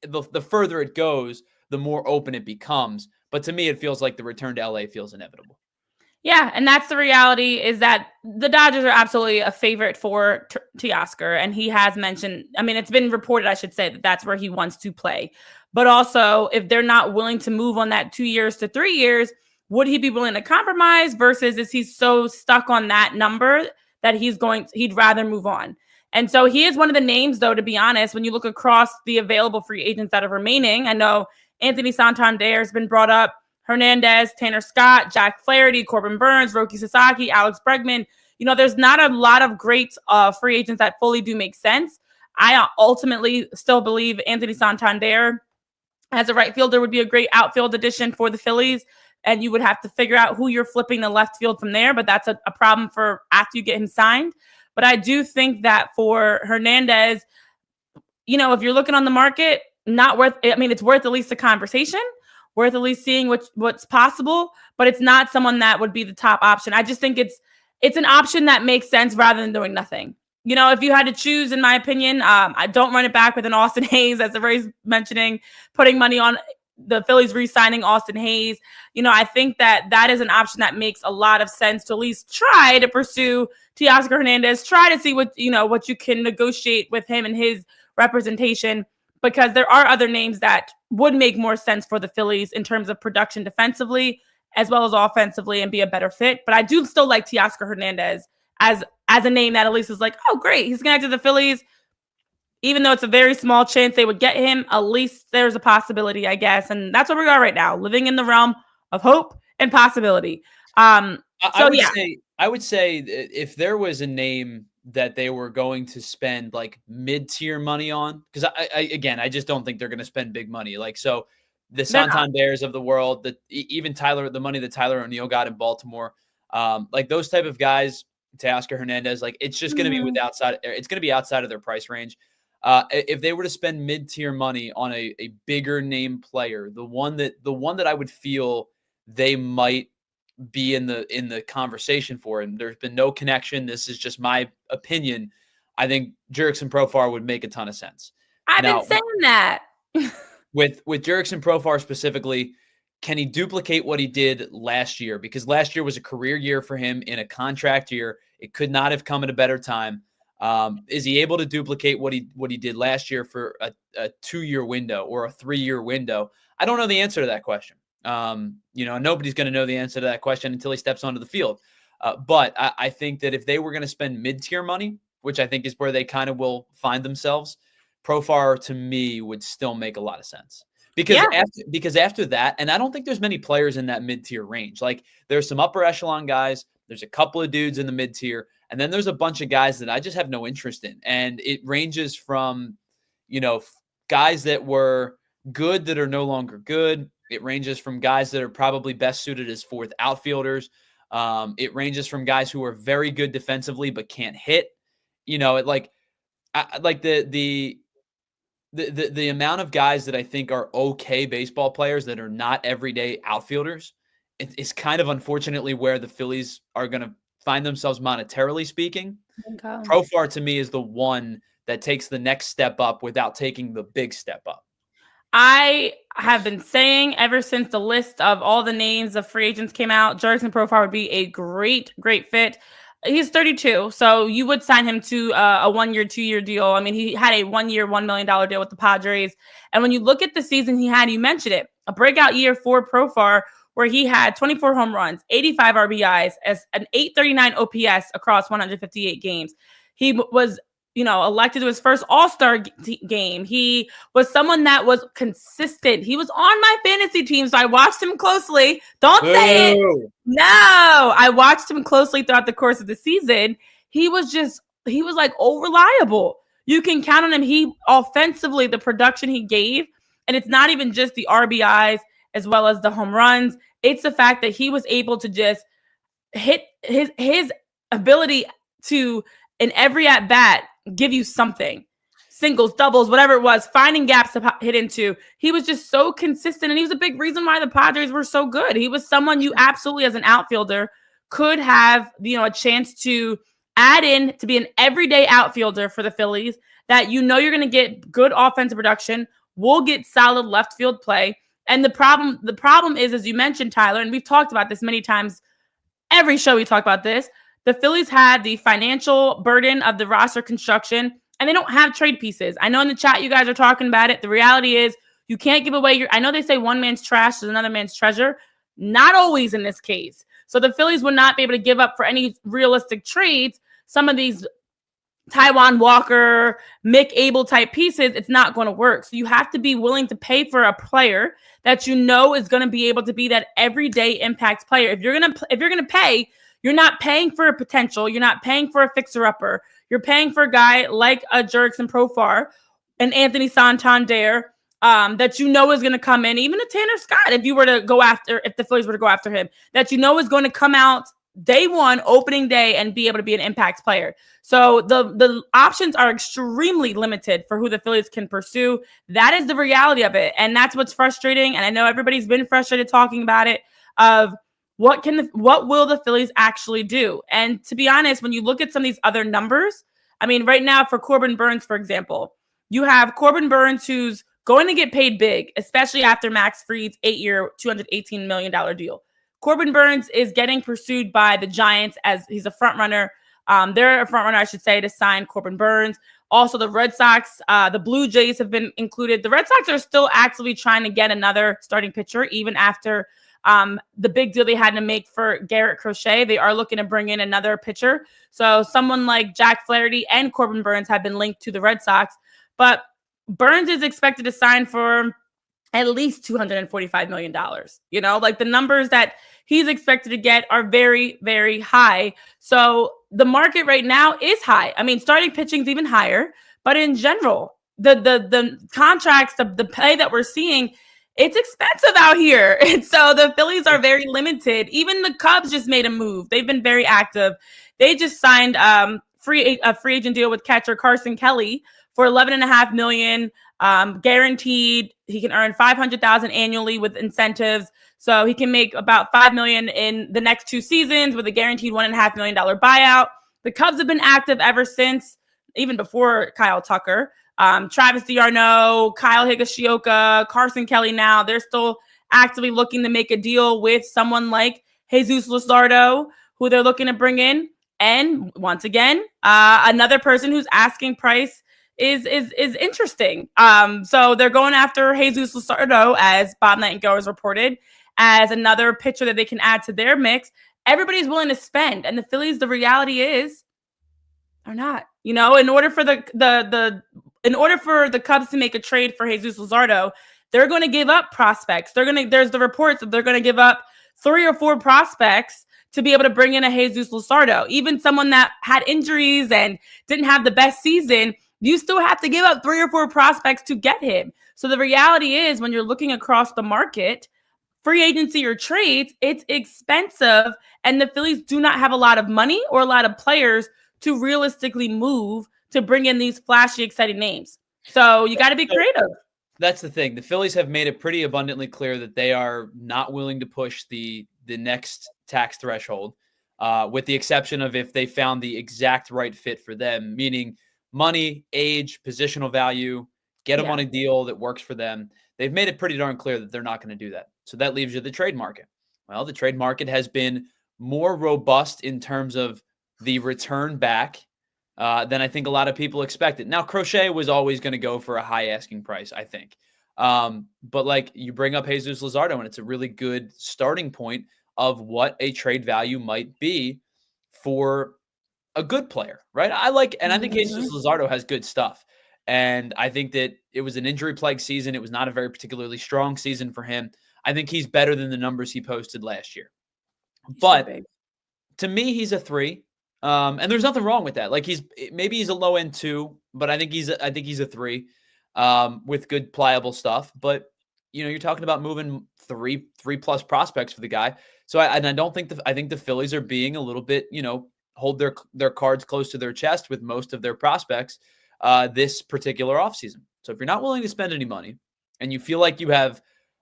the further it goes, the more open it becomes. But to me, it feels like the return to LA feels inevitable. Yeah, and that's the reality, is that the Dodgers are absolutely a favorite for Teoscar, and he has mentioned, it's been reported, I should say, that that's where he wants to play. But also, if they're not willing to move on that 2 years to 3 years, would he be willing to compromise, versus is he so stuck on that number that he'd rather move on? And so he is one of the names, though, to be honest, when you look across the available free agents that are remaining. I know Anthony Santander has been brought up, Hernandez, Tanner Scott, Jack Flaherty, Corbin Burnes, Roki Sasaki, Alex Bregman. There's not a lot of great free agents that fully do make sense. I ultimately still believe Anthony Santander as a right fielder would be a great outfield addition for the Phillies, and you would have to figure out who you're flipping the left field from there, but that's a problem for after you get him signed. But I do think that for Hernandez, if you're looking on the market, it's worth at least a conversation, worth at least seeing what's possible, but it's not someone that would be the top option. I just think it's an option that makes sense rather than doing nothing. If you had to choose, in my opinion, I don't run it back with an Austin Hayes, as everybody's mentioning, putting money on. the Phillies re-signing Austin Hayes. I think that is an option that makes a lot of sense to at least try to pursue Teoscar Hernandez, try to see what you can negotiate with him and his representation, because there are other names that would make more sense for the Phillies in terms of production defensively as well as offensively and be a better fit. But I do still like Teoscar Hernandez as a name that at least is like, oh, great, he's connected to the Phillies. Even though it's a very small chance they would get him, at least there's a possibility, I guess. And that's where we are right now, living in the realm of hope and possibility. I would say if there was a name that they were going to spend like mid-tier money on, because I just don't think they're going to spend big money. Like, so the Santander's of the world, even the money that Tyler O'Neill got in Baltimore, like those type of guys, Teoscar Hernandez, like it's just going to be it's going to be outside of their price range. If they were to spend mid-tier money on a bigger name player, the one that I would feel they might be in the conversation for, and there's been no connection, this is just my opinion, I think Jurickson Profar would make a ton of sense. I've been saying that. with Jurickson Profar specifically, can he duplicate what he did last year? Because last year was a career year for him in a contract year. It could not have come at a better time. Is he able to duplicate what he did last year for a 2-year window or a 3-year window? I don't know the answer to that question. Nobody's going to know the answer to that question until he steps onto the field. But I think that if they were going to spend mid-tier money, which I think is where they kind of will find themselves, Profar to me would still make a lot of sense. Because after that, and I don't think there's many players in that mid-tier range. Like there's some upper echelon guys, there's a couple of dudes in the mid-tier, and then there's a bunch of guys that I just have no interest in. And it ranges from, guys that were good that are no longer good. It ranges from guys that are probably best suited as fourth outfielders. It ranges from guys who are very good defensively but can't hit. The amount of guys that I think are okay baseball players that are not everyday outfielders is kind of unfortunately where the Phillies are going to find themselves monetarily speaking. Okay. Profar to me is the one that takes the next step up without taking the big step up. I have been saying ever since the list of all the names of free agents came out, Jurickson Profar would be a great, great fit. He's 32, so you would sign him to a 1-year, 2-year deal. I mean, he had a 1-year, $1 million deal with the Padres. And when you look at the season he had, you mentioned it, a breakout year for Profar, where he had 24 home runs, 85 RBIs, as an 839 OPS across 158 games. He was elected to his first All-Star game. He was someone that was consistent. He was on my fantasy team, so I watched him closely. Don't say it. No, I watched him closely throughout the course of the season. He was like reliable. You can count on him. He offensively, the production he gave, and it's not even just the RBIs as well as the home runs. It's the fact that he was able to just hit his ability to, in every at bat, give you something, singles, doubles, whatever it was, finding gaps to hit into. He was just so consistent, and he was a big reason why the Padres were so good. He was someone you absolutely, as an outfielder, could have, a chance to add in to be an everyday outfielder for the Phillies that you're going to get good offensive production, will get solid left field play. And the problem is, as you mentioned, Tyler, and we've talked about this many times, every show we talk about this, the Phillies had the financial burden of the roster construction, and they don't have trade pieces. I know in the chat you guys are talking about it. The reality is you can't give away I know they say one man's trash is another man's treasure. Not always in this case. So the Phillies would not be able to give up for any realistic trades some of these Taijuan Walker, Mick Abel type pieces. It's not going to work. So you have to be willing to pay for a player that is going to be able to be that everyday impact player. If you're going to pay, you're not paying for a potential. You're not paying for a fixer-upper. You're paying for a guy like a Jurickson Profar and Anthony Santander that is going to come in, even a Tanner Scott, if the Phillies were to go after him, that is going to come out day one, opening day, and be able to be an impact player. So the options are extremely limited for who the Phillies can pursue. That is the reality of it. And that's what's frustrating. And I know everybody's been frustrated talking about it, of what will the Phillies actually do? And to be honest, when you look at some of these other numbers, I mean, right now for Corbin Burnes, for example, you have Corbin Burnes, who's going to get paid big, especially after Max Fried's 8-year, $218 million deal. Corbin Burnes is getting pursued by the Giants as he's a front runner. They're a front runner, I should say, to sign Corbin Burnes. Also, the Red Sox, the Blue Jays have been included. The Red Sox are still actively trying to get another starting pitcher, even after the big deal they had to make for Garrett Crochet. They are looking to bring in another pitcher. So someone like Jack Flaherty and Corbin Burnes have been linked to the Red Sox. But Burnes is expected to sign for at least $245 million. You know, like the numbers that he's expected to get are very, very high. So the market right now is high. I mean, starting pitching is even higher, but in general, the contracts, the pay that we're seeing, it's expensive out here. And so the Phillies are very limited. Even the Cubs just made a move. They've been very active. They just signed a free agent deal with catcher Carson Kelly for $11.5 million, guaranteed. He can earn $500,000 annually with incentives, so he can make about $5 million in the next 2 seasons with a guaranteed $1.5 million buyout. The Cubs have been active ever since, even before Kyle Tucker. Travis d'Arnaud, Kyle Higashioka, Carson Kelly. Now they're still actively looking to make a deal with someone like Jesus Luzardo, who they're looking to bring in. And once again, another person whose asking price is interesting. So they're going after Jesus Luzardo, as Bob Nightingale has reported, as another pitcher that they can add to their mix. Everybody's willing to spend, and the Phillies, the reality is, are not. You know, in order for the Cubs to make a trade for Jesus Luzardo, they're going to give up prospects. There's the reports that they're going to give up 3 or 4 prospects to be able to bring in a Jesus Luzardo. Even someone that had injuries and didn't have the best season, you still have to give up 3 or 4 prospects to get him. So the reality is, when you're looking across the market, free agency or trades, it's expensive, and the Phillies do not have a lot of money or a lot of players to realistically move to bring in these flashy, exciting names. So you got to be creative. That's the thing. The Phillies have made it pretty abundantly clear that they are not willing to push the next tax threshold, with the exception of if they found the exact right fit for them, meaning money, age, positional value, get them on a deal that works for them. They've made it pretty darn clear that they're not going to do that. So that leaves you the trade market. Well, the trade market has been more robust in terms of the return back than I think a lot of people expected. Now, Crochet was always going to go for a high asking price, I think. But like you bring up Jesus Luzardo, and it's a really good starting point of what a trade value might be for a good player, right? I think Jesus Luzardo has good stuff. And I think that it was an injury-plagued season. It was not a very particularly strong season for him. I think he's better than the numbers he posted last year. But to me, he's a 3. And there's nothing wrong with that. Like maybe he's a low end 2, but I think he's a 3 with good pliable stuff. But you know, you're talking about moving 3 plus prospects for the guy. So I think the Phillies are being a little bit, you know, hold their cards close to their chest with most of their prospects this particular offseason. So if you're not willing to spend any money and you feel like you have,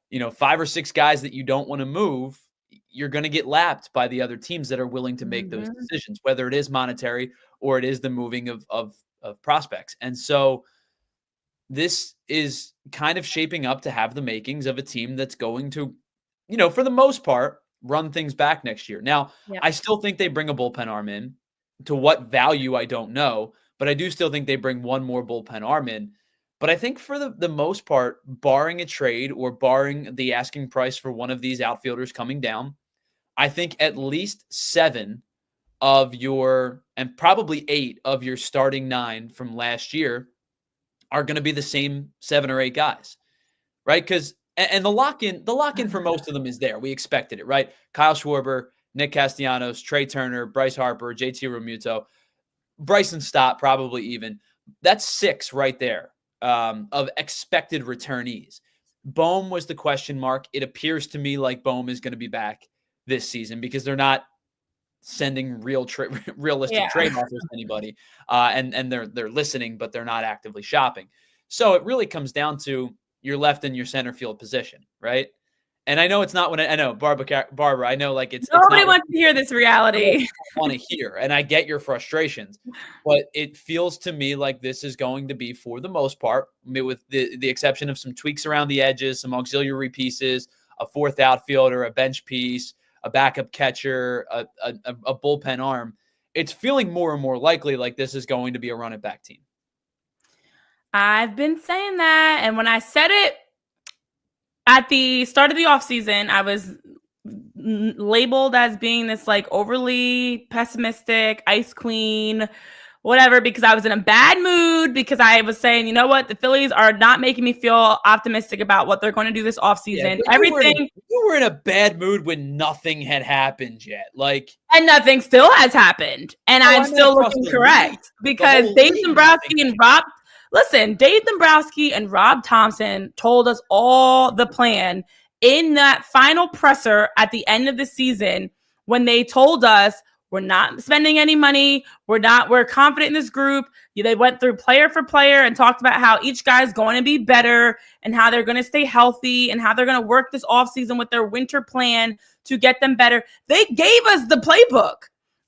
you know, 5 or 6 guys that you don't want to move, you're going to get lapped by the other teams that are willing to make those decisions, whether it is monetary or it is the moving of prospects. And so this is kind of shaping up to have the makings of a team that's going to, you know, for the most part, run things back next year. Now, I still think they bring a bullpen arm in. To what value, I don't know, but I do still think they bring one more bullpen arm in. But I think for the most part, barring a trade or barring the asking price for one of these outfielders coming down, I think at least 7 of your, and probably 8 of your starting 9 from last year are going to be the same 7 or 8 guys, right? Because, and the lock-in for most of them is there. We expected it, right? Kyle Schwarber, Nick Castellanos, Trey Turner, Bryce Harper, JT Realmuto, Bryson Stott, probably even. That's 6 right there of expected returnees. Bohm was the question mark. It appears to me like Bohm is going to be back this season because they're not sending realistic trade offers to anybody, and they're listening, but they're not actively shopping. So it really comes down to your left and your center field position, right? And I know it's not I know Barbara, I know like it's Nobody not wants to hear this reality. want to hear, and I get your frustrations, but it feels to me like this is going to be, for the most part, with the exception of some tweaks around the edges, some auxiliary pieces, a fourth outfielder, a bench piece, a backup catcher, a bullpen arm. It's feeling more and more likely like this is going to be a run it back team. I've been saying that, and when I said it at the start of the offseason, I was labeled as being this like overly pessimistic ice queen, whatever, because I was in a bad mood, because I was saying, you know what, the Phillies are not making me feel optimistic about what they're going to do this offseason. Yeah, you were in a bad mood when nothing had happened yet. And nothing still has happened. And I'm still looking correct, because Dave Dombrowski and Rob Thompson told us all the plan in that final presser at the end of the season, when they told us, we're not spending any money. We're confident in this group. They went through player for player and talked about how each guy's going to be better and how they're going to stay healthy and how they're going to work this offseason with their winter plan to get them better. They gave us the playbook.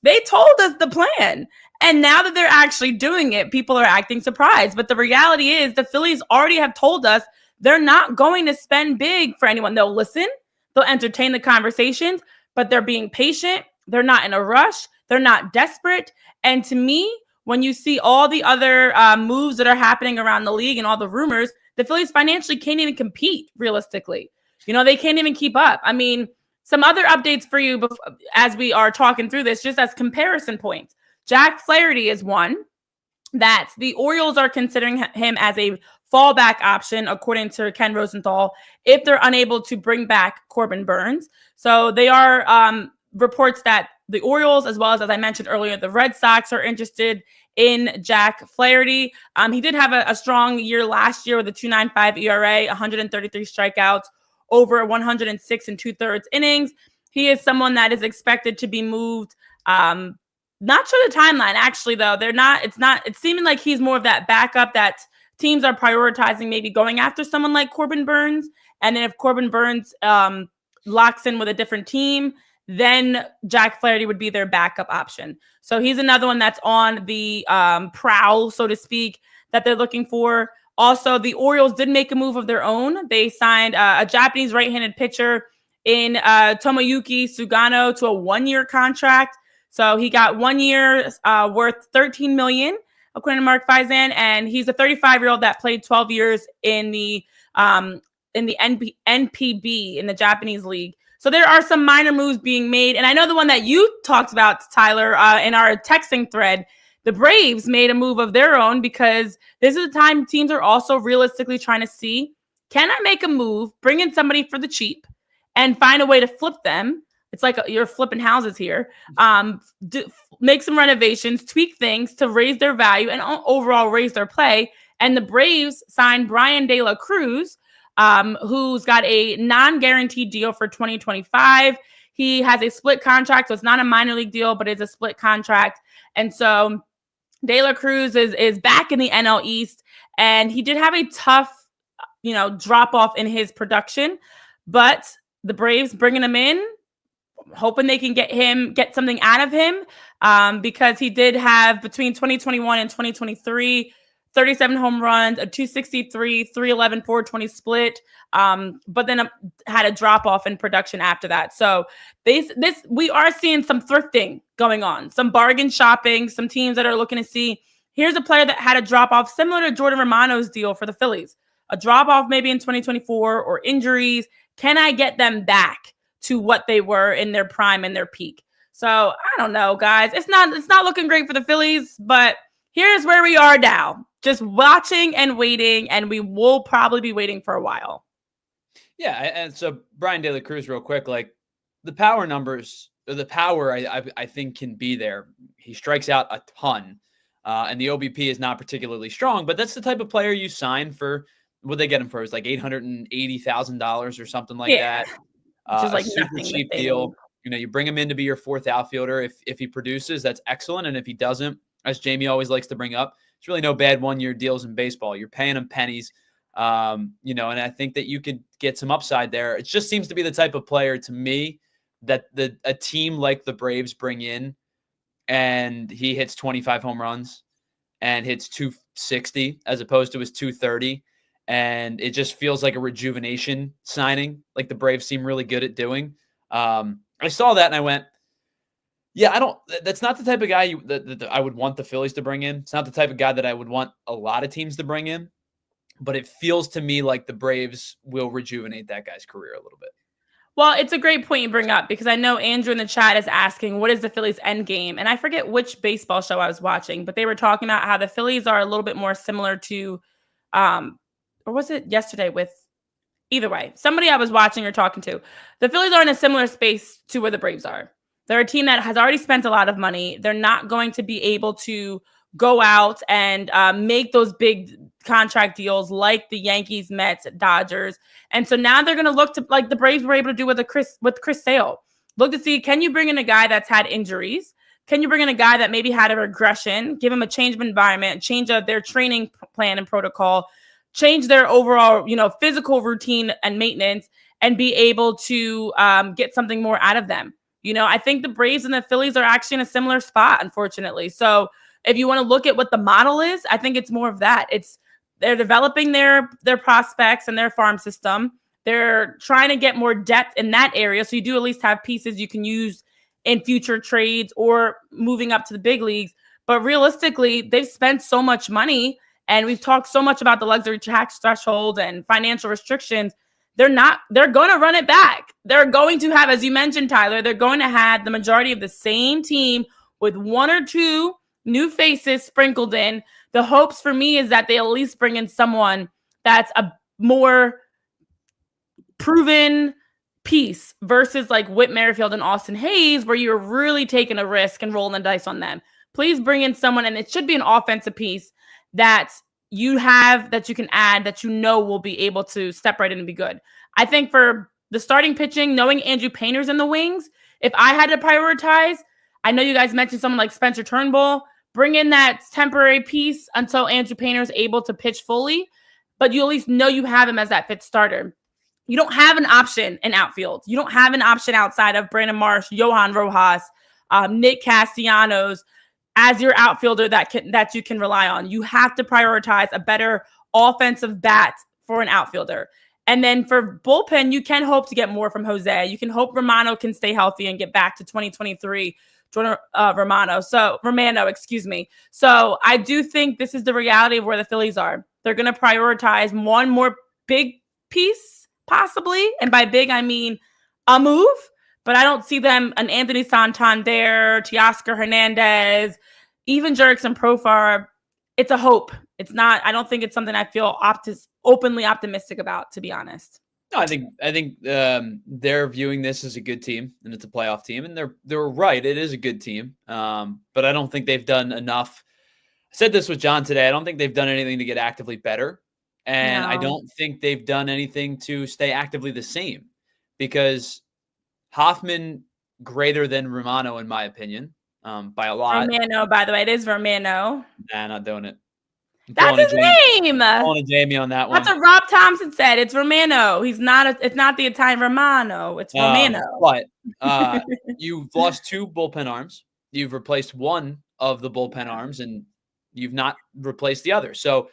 They told us the plan. And now that they're actually doing it, people are acting surprised. But the reality is the Phillies already have told us they're not going to spend big for anyone. They'll listen. They'll entertain the conversations, but they're being patient. They're not in a rush. They're not desperate. And to me, when you see all the other moves that are happening around the league and all the rumors, the Phillies financially can't even compete realistically. They can't even keep up. I mean, some other updates for you as we are talking through this, just as comparison points. Jack Flaherty is one that the Orioles are considering him as a fallback option, according to Ken Rosenthal, if they're unable to bring back Corbin Burnes. So they are reports that the Orioles, as well as I mentioned earlier, the Red Sox are interested in Jack Flaherty. He did have a strong year last year with a 2.95 ERA, 133 strikeouts, over 106 2/3 innings. He is someone that is expected to be moved. Not sure the timeline, actually, though. It's seeming like he's more of that backup that teams are prioritizing, maybe going after someone like Corbin Burnes. And then if Corbin Burnes locks in with a different team, then Jack Flaherty would be their backup option. So he's another one that's on the prowl, so to speak, that they're looking for. Also, the Orioles did make a move of their own. They signed a Japanese right-handed pitcher in Tomoyuki Sugano to a 1-year contract. So he got 1 year worth $13 million, according to Mark Faison, and he's a 35-year-old that played 12 years in the NPB in the Japanese league. So there are some minor moves being made. And I know the one that you talked about, Tyler, in our texting thread, the Braves made a move of their own, because this is the time teams are also realistically trying to see, can I make a move, bring in somebody for the cheap, and find a way to flip them? It's like you're flipping houses here. Make some renovations, tweak things to raise their value and overall raise their play. And the Braves signed Brian De La Cruz, who's got a non-guaranteed deal for 2025. He has a split contract, so it's not a minor league deal, but it's a split contract. And so De La Cruz is back in the NL East, and he did have a tough, drop off in his production, but the Braves bringing him in, hoping they can get something out of him, because he did have, between 2021 and 2023, 37 home runs, a 263, 311, 420 split, but then had a drop off in production after that. So we are seeing some thrifting going on, some bargain shopping, some teams that are looking to see, here's a player that had a drop off similar to Jordan Romano's deal for the Phillies, a drop off maybe in 2024 or injuries. Can I get them back to what they were in their prime and their peak? So I don't know, guys. It's not looking great for the Phillies, but here's where we are now. Just watching and waiting, and we will probably be waiting for a while. Yeah, and so Brian De La Cruz, real quick, like the power numbers, the power I think can be there. He strikes out a ton, and the OBP is not particularly strong, but that's the type of player you sign for. What they get him for is like $880,000 or something like that. Which is like a super cheap deal. You bring him in to be your fourth outfielder. If he produces, that's excellent, and if he doesn't, as Jamie always likes to bring up, it's really no bad 1-year deals in baseball. You're paying him pennies. And I think that you could get some upside there. It just seems to be the type of player to me that a team like the Braves bring in, and he hits 25 home runs and hits 260 as opposed to his 230. And it just feels like a rejuvenation signing, like the Braves seem really good at doing. I saw that and I went, yeah, that's not the type of guy that I would want the Phillies to bring in. It's not the type of guy that I would want a lot of teams to bring in, but it feels to me like the Braves will rejuvenate that guy's career a little bit. Well, it's a great point you bring up, because I know Andrew in the chat is asking, what is the Phillies end game? And I forget which baseball show I was watching, but they were talking about how the Phillies are a little bit more similar to, or was it yesterday with, either way, somebody I was watching or talking to. The Phillies are in a similar space to where the Braves are. They're a team that has already spent a lot of money. They're not going to be able to go out and make those big contract deals like the Yankees, Mets, Dodgers. And so now they're going to look to, like the Braves were able to do with Chris Sale. Look to see, can you bring in a guy that's had injuries? Can you bring in a guy that maybe had a regression, give him a change of environment, change of their training plan and protocol, change their overall, physical routine and maintenance, and be able to get something more out of them? I think the Braves and the Phillies are actually in a similar spot, unfortunately. So if you want to look at what the model is, I think it's more of that. They're developing their prospects and their farm system. They're trying to get more depth in that area, so you do at least have pieces you can use in future trades or moving up to the big leagues. But realistically, they've spent so much money, and we've talked so much about the luxury tax threshold and financial restrictions. They're going to run it back. They're going to have, as you mentioned, Tyler, they're going to have the majority of the same team with one or two new faces sprinkled in. The hopes for me is that they at least bring in someone that's a more proven piece versus like Whit Merrifield and Austin Hayes, where you're really taking a risk and rolling the dice on them. Please bring in someone, and it should be an offensive piece that you have, that you can add, that will be able to step right in and be good. I think for the starting pitching, knowing Andrew Painter's in the wings, if I had to prioritize, I know you guys mentioned someone like Spencer Turnbull. Bring in that temporary piece until Andrew Painter is able to pitch fully, but you at least know you have him as that fifth starter. You don't have an option in outfield. You don't have an option outside of Brandon Marsh, Johan Rojas, Nick Castellanos as your outfielder that you can rely on. You have to prioritize a better offensive bat for an outfielder. And then for bullpen, you can hope to get more from Jose. You can hope Romano can stay healthy and get back to 2023. Romano, excuse me. So I do think this is the reality of where the Phillies are. They're going to prioritize one more big piece, possibly. And by big, I mean a move. But I don't see them, an Anthony Santander, Teoscar Hernandez, even Jurickson Profar. It's a hope. It's not, I don't think it's something I feel openly optimistic about, to be honest. No, I think they're viewing this as a good team, and it's a playoff team, and they're right. It is a good team, but I don't think they've done enough. I said this with John today. I don't think they've done anything to get actively better, and I don't think they've done anything to stay actively the same, because Hoffman greater than Romano, in my opinion, by a lot. Romano, by the way, it is Romano. Nah, not doing it. That's his name. I'm calling a Jamie on that one. That's what Rob Thompson said. It's Romano. It's not the Italian Romano. It's Romano. But you've lost two bullpen arms. You've replaced one of the bullpen arms, and you've not replaced the other. So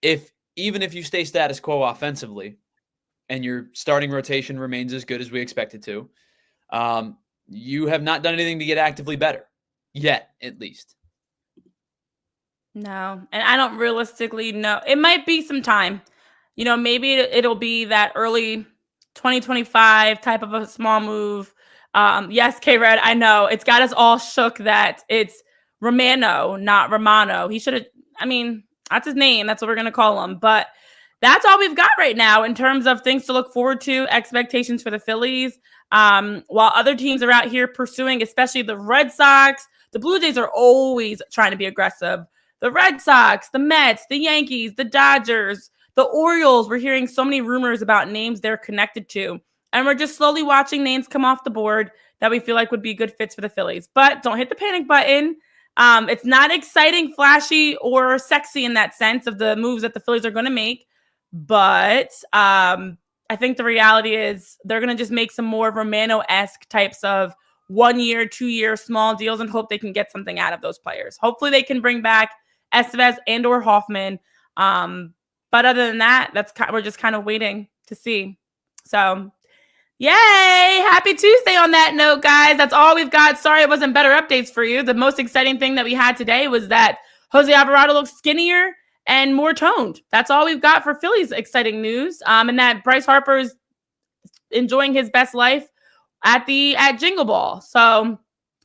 even if you stay status quo offensively and your starting rotation remains as good as we expect it to, you have not done anything to get actively better yet, at least. No, and I don't realistically know. It might be some time. Maybe it'll be that early 2025 type of a small move. Yes, K-Red, I know. It's got us all shook that it's Romano, not Romano. He should have, that's his name. That's what we're going to call him. But that's all we've got right now in terms of things to look forward to, expectations for the Phillies. While other teams are out here pursuing, especially the Red Sox, the Blue Jays are always trying to be aggressive. The Red Sox, the Mets, the Yankees, the Dodgers, the Orioles. We're hearing so many rumors about names they're connected to. And we're just slowly watching names come off the board that we feel like would be good fits for the Phillies. But don't hit the panic button. It's not exciting, flashy, or sexy in that sense of the moves that the Phillies are going to make. But I think the reality is they're going to just make some more Romano-esque types of 1 year, 2 year small deals and hope they can get something out of those players. Hopefully they can bring back Estevez and or Hoffman. But other than that, we're just kind of waiting to see. So yay! Happy Tuesday on that note, guys. That's all we've got. Sorry it wasn't better updates for you. The most exciting thing that we had today was that Jose Alvarado looks skinnier and more toned. That's all we've got for Phillies exciting news. And that Bryce Harper is enjoying his best life at Jingle Ball. So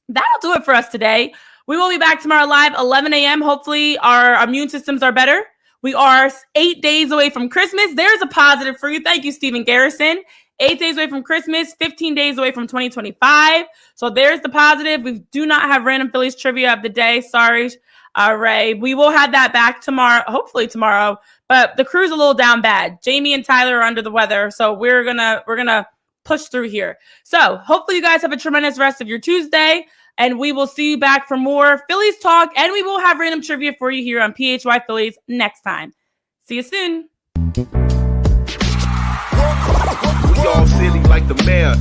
that'll do it for us today. We will be back tomorrow live 11 a.m. Hopefully our immune systems are better. We are 8 days away from Christmas. There's a positive for you. Thank you, Stephen Garrison. 8 days away from Christmas, 15 days away from 2025. So there's the positive. We do not have random Phillies trivia of the day. Sorry, Ray. We will have that back tomorrow, hopefully tomorrow. But the crew's a little down bad. Jamie and Tyler are under the weather, so we're gonna push through here. So hopefully you guys have a tremendous rest of your Tuesday, and we will see you back for more Phillies talk, and we will have random trivia for you here on PHY Phillies next time. See you soon. We all silly like the mayor.